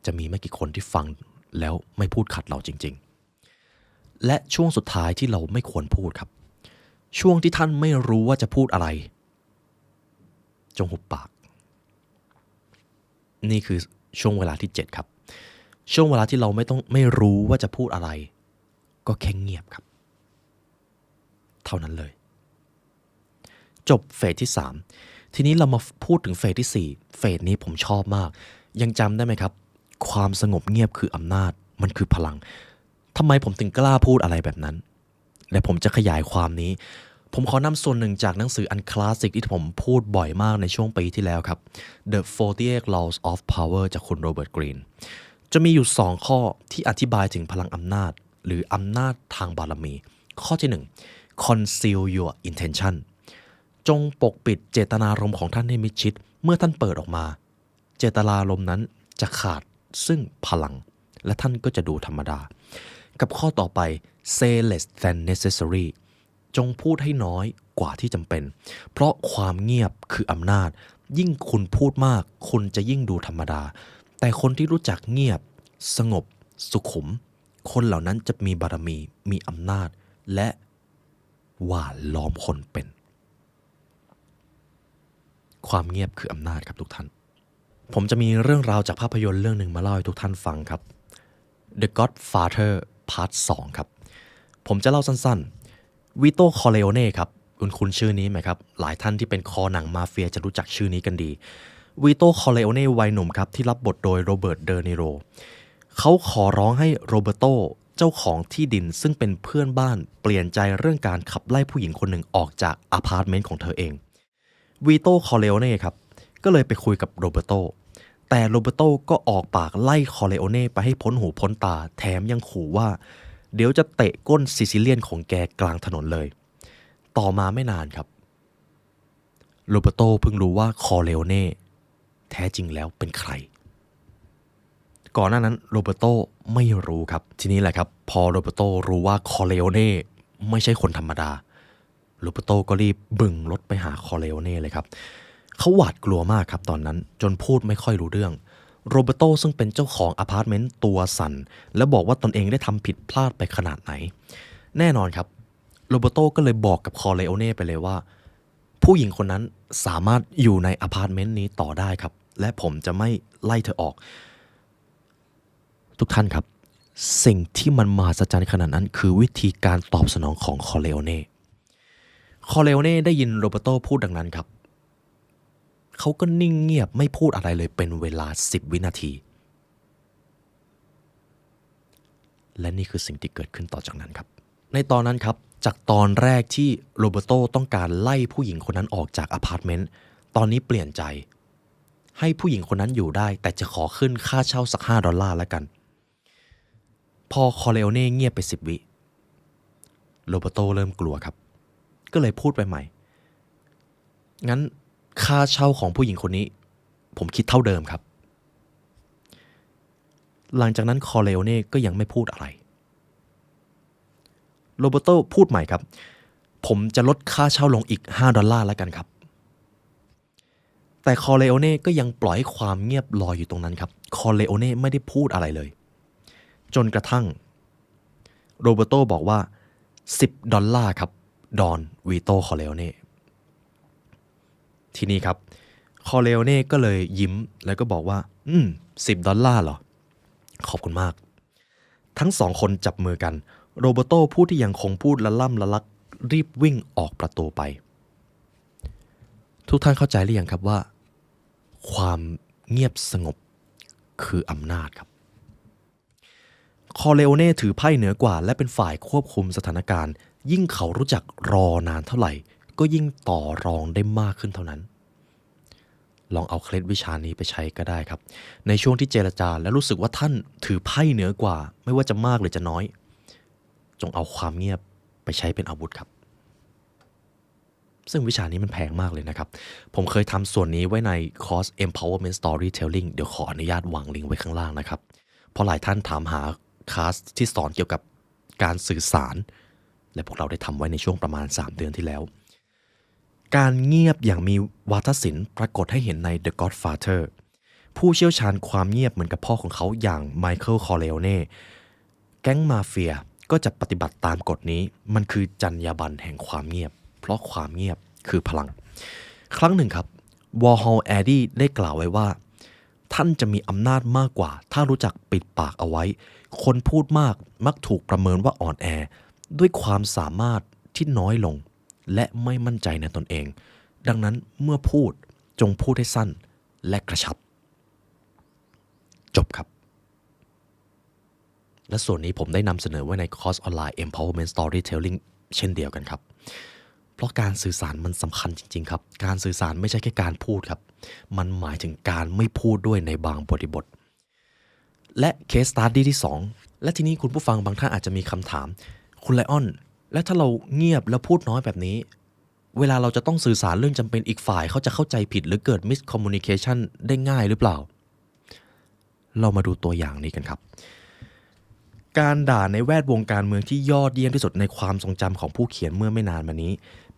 จะมีไม่กี่คนที่ฟังแล้วไม่พูดขัดเราจริงๆและช่วงสุดท้ายที่เราไม่ควรพูดครับช่วงที่ท่านไม่รู้ว่าจะพูดอะไรจงหุบปากนี่คือช่วงเวลาที่7ครับช่วงเวลาที่เราไม่รู้ว่าจะพูดอะไรก็แค่เงียบครับเท่านั้นเลยจบเฟสที่3ทีนี้เรามาพูดถึงเฟสที่4เฟสนี้ผมชอบมากยังจำได้ไหมครับความสงบเงียบคืออำนาจมันคือพลังทำไมผมถึงกล้าพูดอะไรแบบนั้นและผมจะขยายความนี้ผมขอนำส่วนหนึ่งจากหนังสืออันคลาสสิกที่ผมพูดบ่อยมากในช่วงปีที่แล้วครับ The 48 Laws of Power จากคุณโรเบิร์ตกรีนจะมีอยู่2ข้อที่อธิบายถึงพลังอำนาจหรืออำนาจทางบารมีข้อที่1 Conceal your intention จงปกปิดเจตนารมณ์ของท่านให้มิดชิดเมื่อท่านเปิดออกมาเจตนารมณ์นั้นจะขาดซึ่งพลังและท่านก็จะดูธรรมดากับข้อต่อไป say less than necessary จงพูดให้น้อยกว่าที่จำเป็นเพราะความเงียบคืออำนาจยิ่งคุณพูดมากคุณจะยิ่งดูธรรมดาแต่คนที่รู้จักเงียบสงบสุขุมคนเหล่านั้นจะมีบารมีมีอำนาจและหว่านล้อมคนเป็นความเงียบคืออำนาจครับทุกท่านผมจะมีเรื่องราวจากภาพยนตร์เรื่องหนึ่งมาเล่าให้ทุกท่านฟังครับ The Godfather Part 2 ครับผมจะเล่าสั้นๆวิโต้คอร์เลโอเน่ครับคุณชื่อนี้ไหมครับหลายท่านที่เป็นคอหนังมาเฟียจะรู้จักชื่อนี้กันดีวิโต้คอร์เลโอเน่วัยหนุ่มครับที่รับบทโดยโรเบิร์ตเดนิโรเขาขอร้องให้โรเบโตเจ้าของที่ดินซึ่งเป็นเพื่อนบ้านเปลี่ยนใจเรื่องการขับไล่ผู้หญิงคนหนึ่งออกจากอพาร์ตเมนต์ของเธอเองวิโต้คอร์เลโอเน่ครับก็เลยไปคุยกับโรเบโตแต่โรเบโตก็ออกปากไล่คอร์เลโอเน่ไปให้พ้นหูพ้นตาแถมยังขู่ว่าเดี๋ยวจะเตะก้นซิซิเลียนของแกกลางถนนเลยต่อมาไม่นานครับโรเบโตเพิ่งรู้ว่าคอร์เลโอเน่แท้จริงแล้วเป็นใครก่อนหน้านั้นโรเบโตไม่รู้ครับทีนี้แหละครับพอโรเบโตรู้ว่าคอร์เลโอเน่ไม่ใช่คนธรรมดาโรเบโตก็รีบบึ่งรถไปหาคอร์เลโอเน่เลยครับ เขาหวาดกลัวมากครับตอนนั้นจนพูดไม่ค่อยรู้เรื่องโรเบโตซึ่งเป็นเจ้าของอพาร์ตเมนต์ตัวสั่นและบอกว่าตนเองได้ทำผิดพลาดไปขนาดไหนแน่นอนครับโรเบโตก็เลยบอกกับคอร์เลโอเน่ไปเลยว่าผู้หญิงคนนั้นสามารถอยู่ในอพาร์ตเมนต์นี้ต่อได้ครับและผมจะไม่ไล่เธอออกทุกท่านครับสิ่งที่มันมหัศจรรย์ขนาดนั้นคือวิธีการตอบสนองของคอร์เลโอเน่ได้ยินโรเบโตพูดดังนั้นครับเขาก็นิ่งเงียบไม่พูดอะไรเลยเป็นเวลา10 วินาทีและนี่คือสิ่งที่เกิดขึ้นต่อจากนั้นครับในตอนนั้นครับจากตอนแรกที่โรเบโตต้องการไล่ผู้หญิงคนนั้นออกจากอพาร์ตเมนต์ตอนนี้เปลี่ยนใจให้ผู้หญิงคนนั้นอยู่ได้แต่จะขอขึ้นค่าเช่าสัก$5แล้วกันพอคอร์เลโอเน่เงียบไป10 วิโรเบโตเริ่มกลัวครับก็เลยพูดไปใหม่งั้นค่าเช่าของผู้หญิงคนนี้ผมคิดเท่าเดิมครับหลังจากนั้นคอร์เลโอเน่ก็ยังไม่พูดอะไรโรเบโตพูดใหม่ครับผมจะลดค่าเช่าลงอีก$5แล้วกันครับแต่คอร์เลโอเน่ก็ยังปล่อยให้ความเงียบลอยอยู่ตรงนั้นครับคอร์เลโอเน่ไม่ได้พูดอะไรเลยจนกระทั่งโรเบโตบอกว่า$10ครับดอนวีโตคอร์เลโอเน่ทีนี้ครับคอร์เลโอเน่ก็เลยยิ้มแล้วก็บอกว่า$10เหรอขอบคุณมากทั้งสองคนจับมือกันโรเบโตผู้ที่ยังคงพูดละล่ำละลักรีบวิ่งออกประตูไปทุกท่านเข้าใจหรือยังครับว่าความเงียบสงบคืออำนาจครับคอร์เลโอเน่ถือไพ่เหนือกว่าและเป็นฝ่ายควบคุมสถานการณ์ยิ่งเขารู้จักรอนานเท่าไหร่ก็ยิ่งต่อรองได้มากขึ้นเท่านั้นลองเอาเคล็ดวิชานี้ไปใช้ก็ได้ครับในช่วงที่เจรจาและรู้สึกว่าท่านถือไพ่เหนือกว่าไม่ว่าจะมากหรือจะน้อยจงเอาความเงียบไปใช้เป็นอาวุธครับซึ่งวิชานี้มันแพงมากเลยนะครับผมเคยทำส่วนนี้ไว้ในคอร์ส Empowerment Storytelling เดี๋ยวขออนุญาตวางลิงก์ไว้ข้างล่างนะครับเพราะหลายท่านถามหาคลาสที่สอนเกี่ยวกับการสื่อสารและพวกเราได้ทำไว้ในช่วงประมาณ3 เดือนที่แล้วการเงียบอย่างมีวาทศิลป์ปรากฏให้เห็นใน The Godfather ผู้เชี่ยวชาญความเงียบเหมือนกับพ่อของเขาอย่างไมเคิลคอร์เลโอเน่แก๊งมาเฟียก็จะปฏิบัติตามกฎนี้มันคือจรรยาบรรณแห่งความเงียบเพราะความเงียบคือพลังครั้งหนึ่งครับวอร์ฮอลแอดดี้ได้กล่าวไว้ว่าท่านจะมีอำนาจมากกว่าถ้ารู้จักปิดปากเอาไว้คนพูดมากมักถูกประเมินว่าอ่อนแอด้วยความสามารถที่น้อยลงและไม่มั่นใจในตนเองดังนั้นเมื่อพูดจงพูดให้สั้นและกระชับจบครับและส่วนนี้ผมได้นำเสนอไว้ในคอร์สออนไลน์ Empowerment Storytelling เช่นเดียวกันครับเพราะการสื่อสารมันสำคัญจริงๆครับการสื่อสารไม่ใช่แค่การพูดครับมันหมายถึงการไม่พูดด้วยในบางบริบทและเคสสตั๊ดดี้ที่2และทีนี้คุณผู้ฟังบางท่านอาจจะมีคำถามคุณไลออนและถ้าเราเงียบแล้วพูดน้อยแบบนี้เวลาเราจะต้องสื่อสารเรื่องจำเป็นอีกฝ่ายเขาจะเข้าใจผิดหรือเกิด miscommunication ได้ง่ายหรือเปล่าเรามาดูตัวอย่างนี้กันครับการด่าในแวดวงการเมืองที่ยอดเยี่ยมที่สุดในความทรงจำของผู้เขียนเมื่อไม่นานมานี้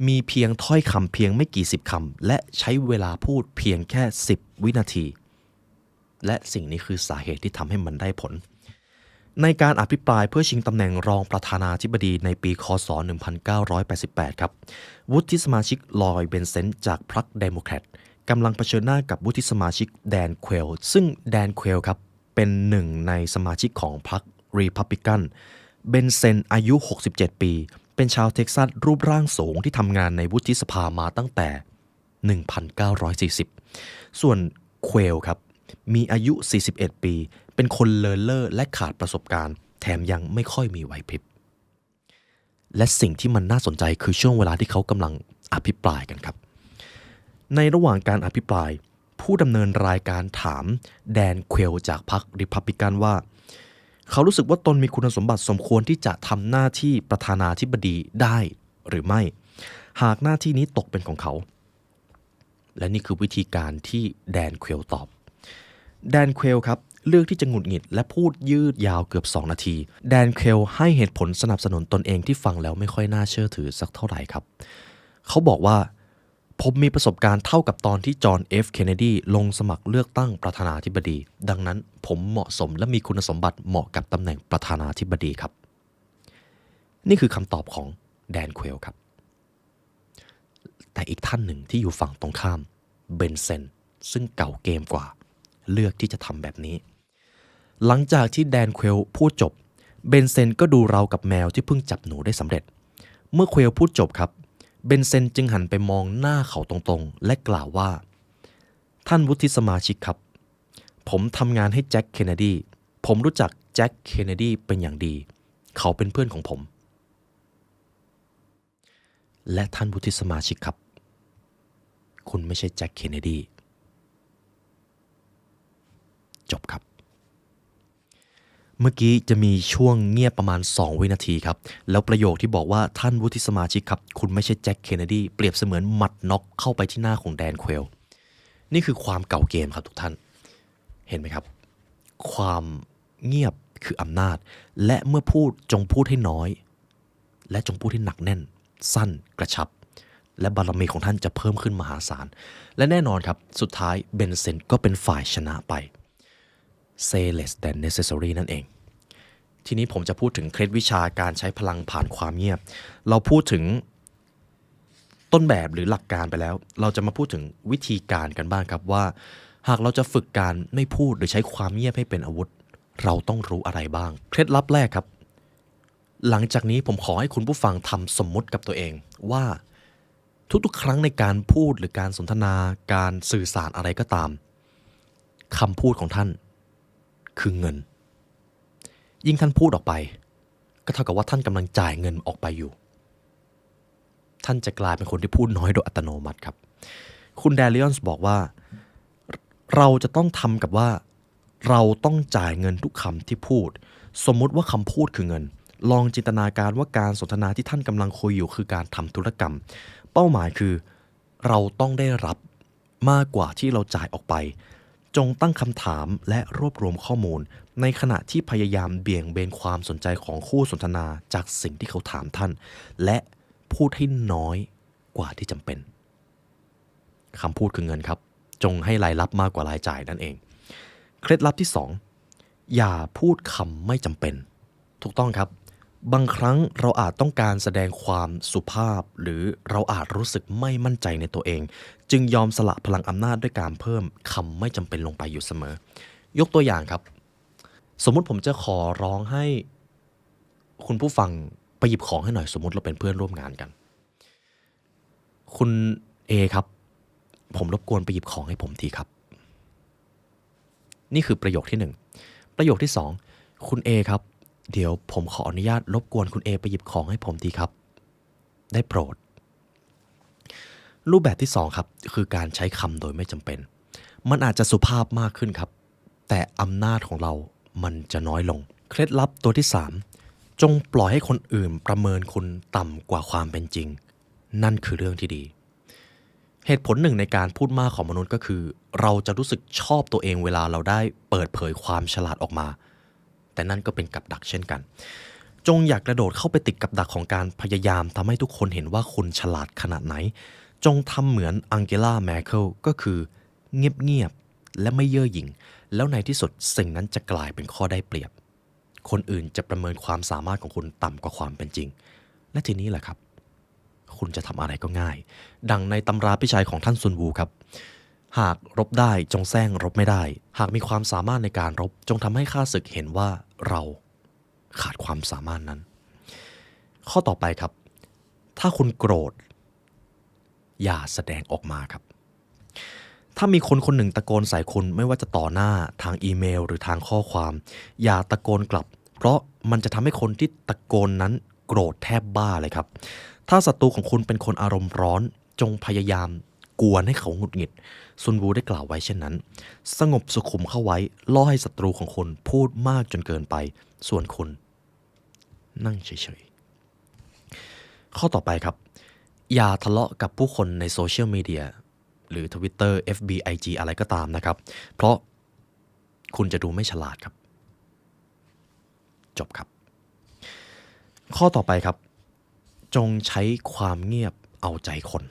มีเพียงถ้อยคำเพียงไม่กี่10 คำและใช้เวลาพูดเพียงแค่10 วินาทีและสิ่งนี้คือสาเหตุที่ทำให้มันได้ผลในการอภิปรายเพื่อชิงตำแหน่งรองประธานาธิบดีในปีคศ1988ครับวุฒิสมาชิกลอยเบนเซนต์จากพรรคเดโมแครตกำลังเผชิญหน้ากับวุฒิสมาชิกแดนเควลซึ่งแดนเควลครับเป็นหนึ่งในสมาชิกของพรรครีพับลิกันเบนเซนอายุ67 ปีเป็นชาวเท็กซัสรูปร่างสูงที่ทำงานในวุฒิสภามาตั้งแต่1940ส่วนเควลครับมีอายุ41 ปีเป็นคนเลินเล่อและขาดประสบการณ์แถมยังไม่ค่อยมีไหวพริบและสิ่งที่มันน่าสนใจคือช่วงเวลาที่เขากำลังอภิปรายกันครับในระหว่างการอภิปรายผู้ดำเนินรายการถามแดนเควลจากพรรคริพับลิกันว่าเขารู้สึกว่าตนมีคุณสมบัติสมควรที่จะทำหน้าที่ประธานาธิบดีได้หรือไม่หากหน้าที่นี้ตกเป็นของเขาและนี่คือวิธีการที่แดนเควลตอบแดนเควลครับเลือกที่จะหงุดหงิดและพูดยืดยาวเกือบ2 นาทีแดนเควลให้เหตุผลสนับสนุนตนเองที่ฟังแล้วไม่ค่อยน่าเชื่อถือสักเท่าไหร่ครับเขาบอกว่า ผมมีประสบการณ์เท่ากับตอนที่จอห์น F. เคนเนดีลงสมัครเลือกตั้งประธานาธิบดีดังนั้นผมเหมาะสมและมีคุณสมบัติเหมาะกับตำแหน่งประธานาธิบดีครับนี่คือคำตอบของแดนเควลครับแต่อีกท่านหนึ่งที่อยู่ฝั่งตรงข้ามเบนเซนซึ่งเก่าเกมกว่าเลือกที่จะทำแบบนี้หลังจากที่แดนเควลพูดจบเบนเซนก็ดูเรากับแมวที่เพิ่งจับหนูได้สำเร็จเมื่อเควลพูดจบครับเบนเซนจึงหันไปมองหน้าเขาตรงๆและกล่าวว่าท่านวุฒิสมาชิกครับผมทำงานให้แจ็คเคนเนดีผมรู้จักแจ็คเคนเนดีเป็นอย่างดีเขาเป็นเพื่อนของผมและท่านวุฒิสมาชิกครับคุณไม่ใช่แจ็คเคนเนดีจบครับเมื่อกี้จะมีช่วงเงียบประมาณ2วินาทีครับแล้วประโยคที่บอกว่าท่านวุฒิสมาชิกครับคุณไม่ใช่แจ็คเคนเนดีเปรียบเสมือนหมัดน็อกเข้าไปที่หน้าของแดนเควลนี่คือความเก่าเกมครับทุกท่านเห็นไหมครับความเงียบคืออำนาจและเมื่อพูดจงพูดให้น้อยและจงพูดให้หนักแน่นสั้นกระชับและบารมีของท่านจะเพิ่มขึ้นมหาศาลและแน่นอนครับสุดท้ายเบนเซนก็เป็นฝ่ายชนะไป say less than necessary นั่นเองทีนี้ผมจะพูดถึงเคล็ดวิชาการใช้พลังผ่านความเงียบเราพูดถึงต้นแบบหรือหลักการไปแล้วเราจะมาพูดถึงวิธีการกันบ้างครับว่าหากเราจะฝึกการไม่พูดหรือใช้ความเงียบให้เป็นอาวุธเราต้องรู้อะไรบ้างเคล็ดลับแรกครับหลังจากนี้ผมขอให้คุณผู้ฟังทำสมมุติกับตัวเองว่าทุกๆครั้งในการพูดหรือการสนทนาการสื่อสารอะไรก็ตามคำพูดของท่านคือเงินยิ่งท่านพูดออกไปก็เท่ากับว่าท่านกำลังจ่ายเงินออกไปอยู่ท่านจะกลายเป็นคนที่พูดน้อยโดยอัตโนมัติครับคุณแดเลียนส์บอกว่าเราจะต้องทำกับว่าเราต้องจ่ายเงินทุกคำที่พูดสมมุติว่าคำพูดคือเงินลองจินตนาการว่าการสนทนาที่ท่านกำลังคุยอยู่คือการทำธุรกรรมเป้าหมายคือเราต้องได้รับมากกว่าที่เราจ่ายออกไปจงตั้งคำถามและรวบรวมข้อมูลในขณะที่พยายามเบี่ยงเบนความสนใจของคู่สนทนาจากสิ่งที่เขาถามท่านและพูดให้น้อยกว่าที่จำเป็นคำพูดคือเงินครับจงให้รายรับมากกว่ารายจ่ายนั่นเองเคล็ดลับที่2อย่าพูดคำไม่จำเป็นถูกต้องครับบางครั้งเราอาจต้องการแสดงความสุภาพหรือเราอาจรู้สึกไม่มั่นใจในตัวเองจึงยอมสละพลังอำนาจด้วยการเพิ่มคำไม่จำเป็นลงไปอยู่เสมอยกตัวอย่างครับสมมุติผมจะขอร้องให้คุณผู้ฟังไปหยิบของให้หน่อยสมมุติเราเป็นเพื่อนร่วมงานกันคุณ A ครับผมรบกวนไปหยิบของให้ผมทีครับนี่คือประโยคที่1ประโยคที่2คุณ A ครับเดี๋ยวผมขออนุญาตรบกวนคุณ A ไปหยิบของให้ผมทีครับได้โปรดรูปแบบที่2ครับคือการใช้คำโดยไม่จำเป็นมันอาจจะสุภาพมากขึ้นครับแต่อำนาจของเรามันจะน้อยลงเคล็ดลับตัวที่3จงปล่อยให้คนอื่นประเมินคุณต่ำกว่าความเป็นจริงนั่นคือเรื่องที่ดีเหตุผลหนึ่งในการพูดมากของมนุษย์ก็คือเราจะรู้สึกชอบตัวเองเวลาเราได้เปิดเผยความฉลาดออกมาแต่นั่นก็เป็นกับดักเช่นกันจงอย่ากระโดดเข้าไปติดกับดักของการพยายามทำให้ทุกคนเห็นว่าคุณฉลาดขนาดไหนจงทำเหมือนอังเกลาแมร์เคิลก็คือเงียบๆและไม่เย่อหยิ่งแล้วในที่สุดสิ่งนั้นจะกลายเป็นข้อได้เปรียบคนอื่นจะประเมินความสามารถของคุณต่ำกว่าความเป็นจริงและทีนี้แหละครับคุณจะทำอะไรก็ง่ายดังในตำราพิชัยของท่านซุนวูครับหากรบได้จงแซงรบไม่ได้หากมีความสามารถในการรบจงทำให้ข้าศึกเห็นว่าเราขาดความสามารถนั้นข้อต่อไปครับถ้าคุณโกรธอย่าแสดงออกมาครับถ้ามีคนคนหนึ่งตะโกนใส่คุณไม่ว่าจะต่อหน้าทางอีเมลหรือทางข้อความอย่าตะโกนกลับเพราะมันจะทำให้คนที่ตะโกนนั้นโกรธแทบบ้าเลยครับถ้าศัตรูของคุณเป็นคนอารมณ์ร้อนจงพยายามกวนให้เขาหงุดหงิดซุนวูได้กล่าวไว้เช่นนั้นสงบสุขุมเข้าไว้ล่อให้ศัตรูของคุณพูดมากจนเกินไปส่วนคุณนั่งเฉยๆข้อต่อไปครับอย่าทะเลาะกับผู้คนในโซเชียลมีเดียหรือ Twitter FB IG อะไรก็ตามนะครับเพราะคุณจะดูไม่ฉลาดครับจบครับข้อต่อไปครับจงใช้ความเงียบเอาใจคน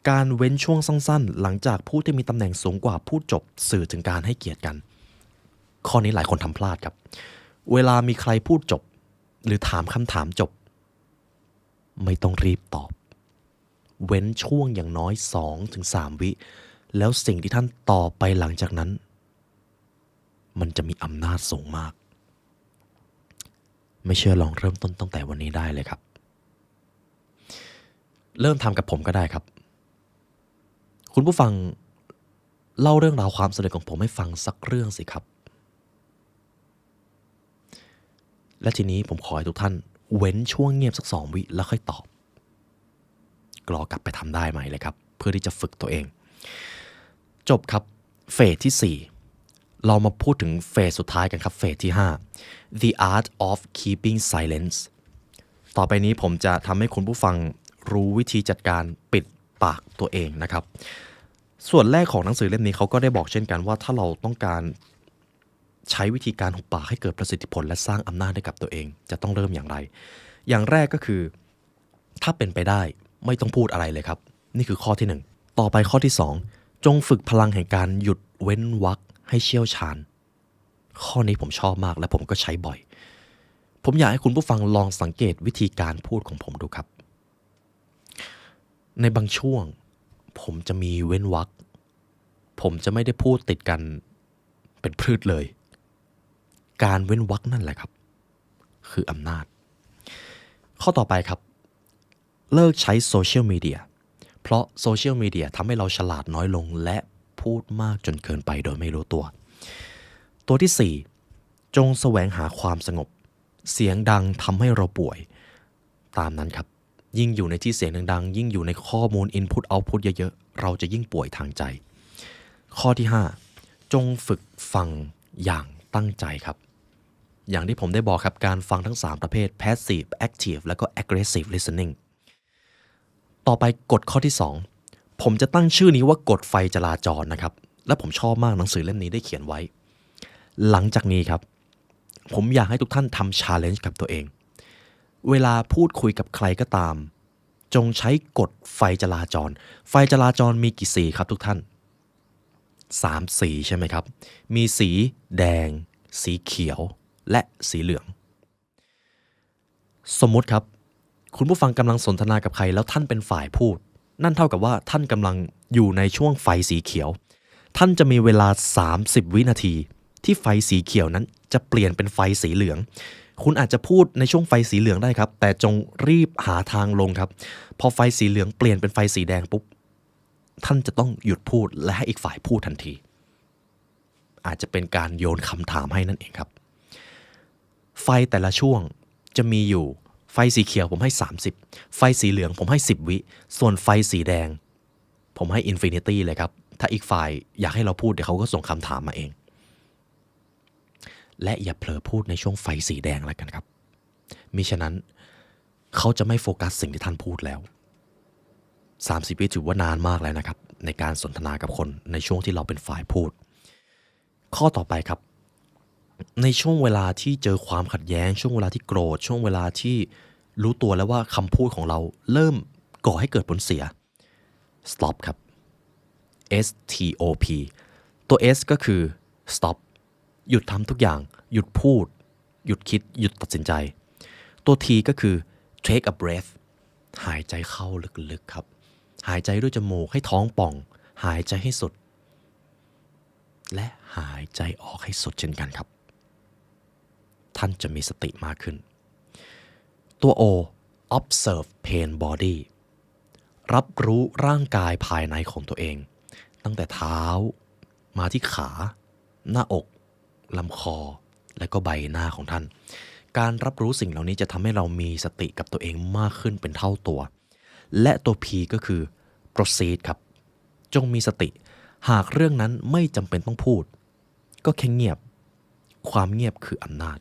การเว้นช่วงสั้นๆหลังจากผู้ที่มีตำแหน่งสูงกว่าพูดจบสื่อถึงการให้เกียรติกันข้อนี้หลายคนทำพลาดครับเวลามีใครพูดจบหรือถามคำถามจบไม่ต้องรีบตอบเว้นช่วงอย่างน้อย 2-3 วิแล้วสิ่งที่ท่านตอบไปหลังจากนั้นมันจะมีอำนาจสูงมากไม่เชื่อลองเริ่มต้นตั้งแต่วันนี้ได้เลยครับเริ่มทำกับผมก็ได้ครับคุณผู้ฟังเล่าเรื่องราวความสำเร็จของผมให้ฟังสักเรื่องสิครับและทีนี้ผมขอให้ทุกท่านเว้นช่วงเงียบสัก2 วิแล้วค่อยตอบรอกลับไปทำได้ไหมเลยครับเพื่อที่จะฝึกตัวเองจบครับเฟสที่4เรามาพูดถึงเฟสสุดท้ายกันครับเฟสที่5 The Art of Keeping Silence ต่อไปนี้ผมจะทำให้คุณผู้ฟังรู้วิธีจัดการปิดปากตัวเองนะครับส่วนแรกของหนังสือเล่มนี้เขาก็ได้บอกเช่นกันว่าถ้าเราต้องการใช้วิธีการหุบปากให้เกิดประสิทธิผลและสร้างอำนาจให้กับตัวเองจะต้องเริ่มอย่างไรอย่างแรกก็คือถ้าเป็นไปได้ไม่ต้องพูดอะไรเลยครับนี่คือข้อที่1ต่อไปข้อที่2จงฝึกพลังแห่งการหยุดเว้นวรรคให้เชี่ยวชาญข้อนี้ผมชอบมากและผมก็ใช้บ่อยผมอยากให้คุณผู้ฟังลองสังเกตวิธีการพูดของผมดูครับในบางช่วงผมจะมีเว้นวรรคผมจะไม่ได้พูดติดกันเป็นพืชเลยการเว้นวรรคนั่นแหละครับคืออำนาจข้อต่อไปครับเลิกใช้โซเชียลมีเดียเพราะโซเชียลมีเดียทำให้เราฉลาดน้อยลงและพูดมากจนเกินไปโดยไม่รู้ตัวที่4จงแสวงหาความสงบเสียงดังทำให้เราป่วยตามนั้นครับยิ่งอยู่ในที่เสียงดังๆยิ่งอยู่ในข้อมูล Input Output เยอะๆเราจะยิ่งป่วยทางใจข้อที่5จงฝึกฟังอย่างตั้งใจครับอย่างที่ผมได้บอกครับการฟังทั้ง3ประเภท Passive Active แล้วก็ Aggressive Listening ต่อไปกฎข้อที่2ผมจะตั้งชื่อนี้ว่ากฎไฟจราจรนะครับและผมชอบมากหนังสือเล่มนี้ได้เขียนไว้หลังจากนี้ครับผมอยากให้ทุกท่านทำ challenge กับตัวเองเวลาพูดคุยกับใครก็ตามจงใช้กฎไฟจราจรไฟจราจรมีกี่สีครับทุกท่าน3 สีใช่ไหมครับมีสีแดงสีเขียวและสีเหลืองสมมุติครับคุณผู้ฟังกำลังสนทนากับใครแล้วท่านเป็นฝ่ายพูดนั่นเท่ากับว่าท่านกำลังอยู่ในช่วงไฟสีเขียวท่านจะมีเวลา30 วินาทีที่ไฟสีเขียวนั้นจะเปลี่ยนเป็นไฟสีเหลืองคุณอาจจะพูดในช่วงไฟสีเหลืองได้ครับแต่จงรีบหาทางลงครับพอไฟสีเหลืองเปลี่ยนเป็นไฟสีแดงปุ๊บท่านจะต้องหยุดพูดและให้อีกฝ่ายพูดทันทีอาจจะเป็นการโยนคำถามให้นั่นเองครับไฟแต่ละช่วงจะมีอยู่ไฟสีเขียวผมให้30ไฟสีเหลืองผมให้10 วิส่วนไฟสีแดงผมให้อินฟินิตี้เลยครับถ้าอีกฝ่ายอยากให้เราพูดเดี๋ยวเขาก็ส่งคำถามมาเองและอย่าเผลอพูดในช่วงไฟสีแดงแล้วกันครับมิฉะนั้นเขาจะไม่โฟกัสสิ่งที่ท่านพูดแล้ว30 วิถือว่านานมากแล้วนะครับในการสนทนากับคนในช่วงที่เราเป็นฝ่ายพูดข้อต่อไปครับในช่วงเวลาที่เจอความขัดแย้งช่วงเวลาที่โกรธช่วงเวลาที่รู้ตัวแล้วว่าคำพูดของเราเริ่มก่อให้เกิดผลเสีย stop ครับ STOP ตัว S ก็คือ stop หยุดทำทุกอย่างหยุดพูดหยุดคิดหยุดตัดสินใจตัว T ก็คือ take a breath หายใจเข้าลึกๆครับหายใจด้วยจมูกให้ท้องป่องหายใจให้สุดและหายใจออกให้สุดเช่นกันครับท่านจะมีสติมากขึ้นตัว O observe pain body รับรู้ร่างกายภายในของตัวเองตั้งแต่เท้ามาที่ขาหน้าอกลำคอและก็ใบหน้าของท่านการรับรู้สิ่งเหล่านี้จะทำให้เรามีสติกับตัวเองมากขึ้นเป็นเท่าตัวและตัว P ก็คือ proceed ครับจงมีสติหากเรื่องนั้นไม่จำเป็นต้องพูดก็แค่เงียบความเงียบคืออำนาจ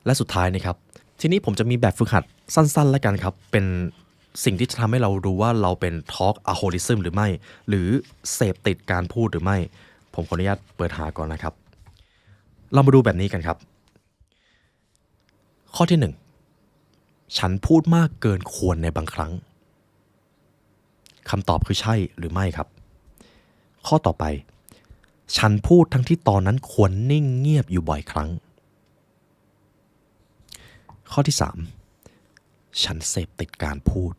และสุดท้ายนะครับทีนี้ผมจะมีแบบฝึกหัดสั้นๆแล้วกันครับเป็นสิ่งที่จะทำให้เรารู้ว่าเราเป็น talkaholic หรือไม่หรือเสพติดการพูดหรือไม่ผมขออนุญาตเปิดหาก่อนนะครับเรามาดูแบบนี้กันครับข้อที่1ฉันพูดมากเกินควรในบางครั้ง คำตอบคือใช่หรือไม่ครับข้อต่อไปฉันพูดทั้งที่ตอนนั้นควรนิ่งเงียบอยู่บ่อยครั้งข้อที่3ฉันเสพติดการพูด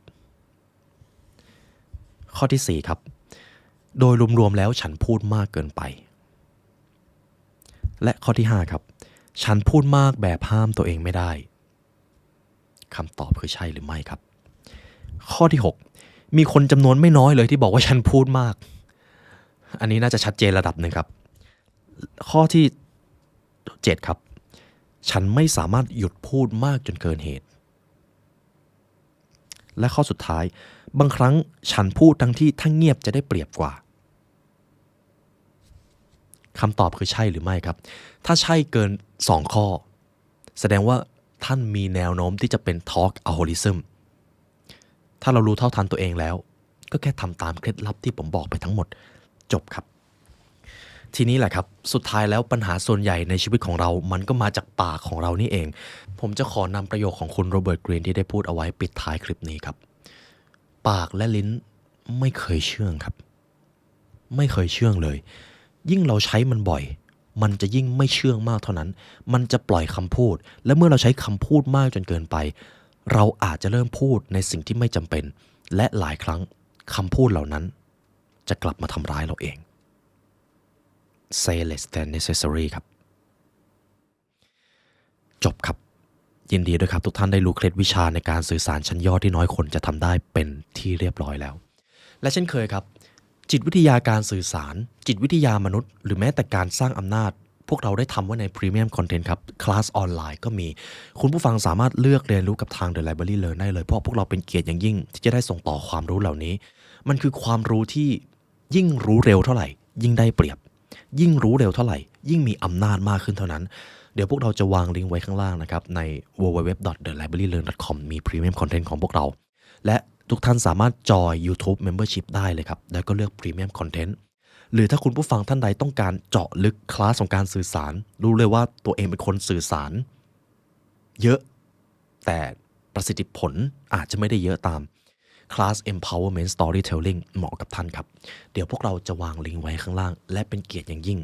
ข้อที่4ครับโดยรวมๆแล้วฉันพูดมากเกินไปและข้อที่5ครับฉันพูดมากแบบห้ามตัวเองไม่ได้คำตอบคือใช่หรือไม่ครับข้อที่6มีคนจำนวนไม่น้อยเลยที่บอกว่าฉันพูดมากอันนี้น่าจะชัดเจนระดับหนึ่งครับข้อที่7ครับฉันไม่สามารถหยุดพูดมากจนเกินเหตุและข้อสุดท้ายบางครั้งฉันพูดทั้งที่ถ้าเงียบจะได้เปรียบกว่าคำตอบคือใช่หรือไม่ครับถ้าใช่เกิน2ข้อแสดงว่าท่านมีแนวโน้มที่จะเป็น Talkaholicism ถ้าเรารู้เท่าทันตัวเองแล้วก็แค่ทำตามเคล็ดลับที่ผมบอกไปทั้งหมดจบครับทีนี้แหละครับสุดท้ายแล้วปัญหาส่วนใหญ่ในชีวิตของเรามันก็มาจากปากของเรานี่เองผมจะขอนำประโยคของคุณโรเบิร์ตกรีนที่ได้พูดเอาไว้ปิดท้ายคลิปนี้ครับปากและลิ้นไม่เคยเชื่องครับไม่เคยเชื่องเลยยิ่งเราใช้มันบ่อยมันจะยิ่งไม่เชื่องมากเท่านั้นมันจะปล่อยคำพูดและเมื่อเราใช้คำพูดมากจนเกินไปเราอาจจะเริ่มพูดในสิ่งที่ไม่จำเป็นและหลายครั้งคำพูดเหล่านั้นจะกลับมาทำร้ายเราเอง Say less than necessary ครับจบครับยินดีด้วยครับทุกท่านได้รู้เคล็ดวิชาในการสื่อสารชั้นยอดที่น้อยคนจะทำได้เป็นที่เรียบร้อยแล้วและเช่นเคยครับจิตวิทยาการสื่อสารจิตวิทยามนุษย์หรือแม้แต่การสร้างอำนาจพวกเราได้ทำไว้ในพรีเมียมคอนเทนต์ครับคลาสออนไลน์ก็มีคุณผู้ฟังสามารถเลือกเรียนรู้กับทาง The Library Learn ได้เลยเพราะพวกเราเป็นเกียรติอย่างยิ่งที่จะได้ส่งต่อความรู้เหล่านี้มันคือความรู้ที่ยิ่งรู้เร็วเท่าไหร่ยิ่งได้เปรียบยิ่งรู้เร็วเท่าไหร่ยิ่งมีอำนาจมากขึ้นเท่านั้นเดี๋ยวพวกเราจะวางลิงก์ไว้ข้างล่างนะครับใน www.thelibrarylearn.com มีพรีเมียมคอนเทนต์ของพวกเราและทุกท่านสามารถจอย YouTube Membership ได้เลยครับแล้วก็เลือก Premium Content หรือถ้าคุณผู้ฟังท่านใดต้องการเจาะลึกคลาสของการสื่อสารรู้เลยว่าตัวเองเป็นคนสื่อสารเยอะแต่ประสิทธิผลอาจจะไม่ได้เยอะตามคลาส Empowerment Storytelling เหมาะกับท่านครับเดี๋ยวพวกเราจะวางลิงก์ไว้ข้างล่างและเป็นเกียรติอย่างยิ่ง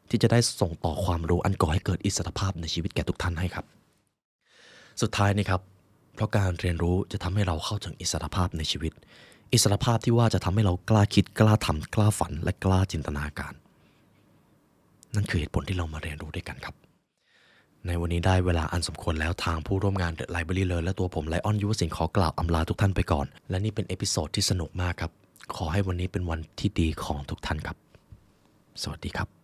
ที่จะได้ส่งต่อความรู้อันก่อให้เกิดอิสรภาพในชีวิตแก่ทุกท่านให้ครับสุดท้ายนี่ครับเพราะการเรียนรู้จะทำให้เราเข้าถึงอิสรภาพในชีวิตอิสรภาพที่ว่าจะทำให้เรากล้าคิดกล้าทำกล้าฝันและกล้าจินตนาการนั่นคือเหตุผลที่เรามาเรียนรู้ด้วยกันครับในวันนี้ได้เวลาอันสมควรแล้วทางผู้ร่วมงาน The Library Learn และตัวผมไลออนยุวสินขอกล่าวอำลาทุกท่านไปก่อนและนี่เป็นเอพิโซดที่สนุกมากครับขอให้วันนี้เป็นวันที่ดีของทุกท่านครับสวัสดีครับ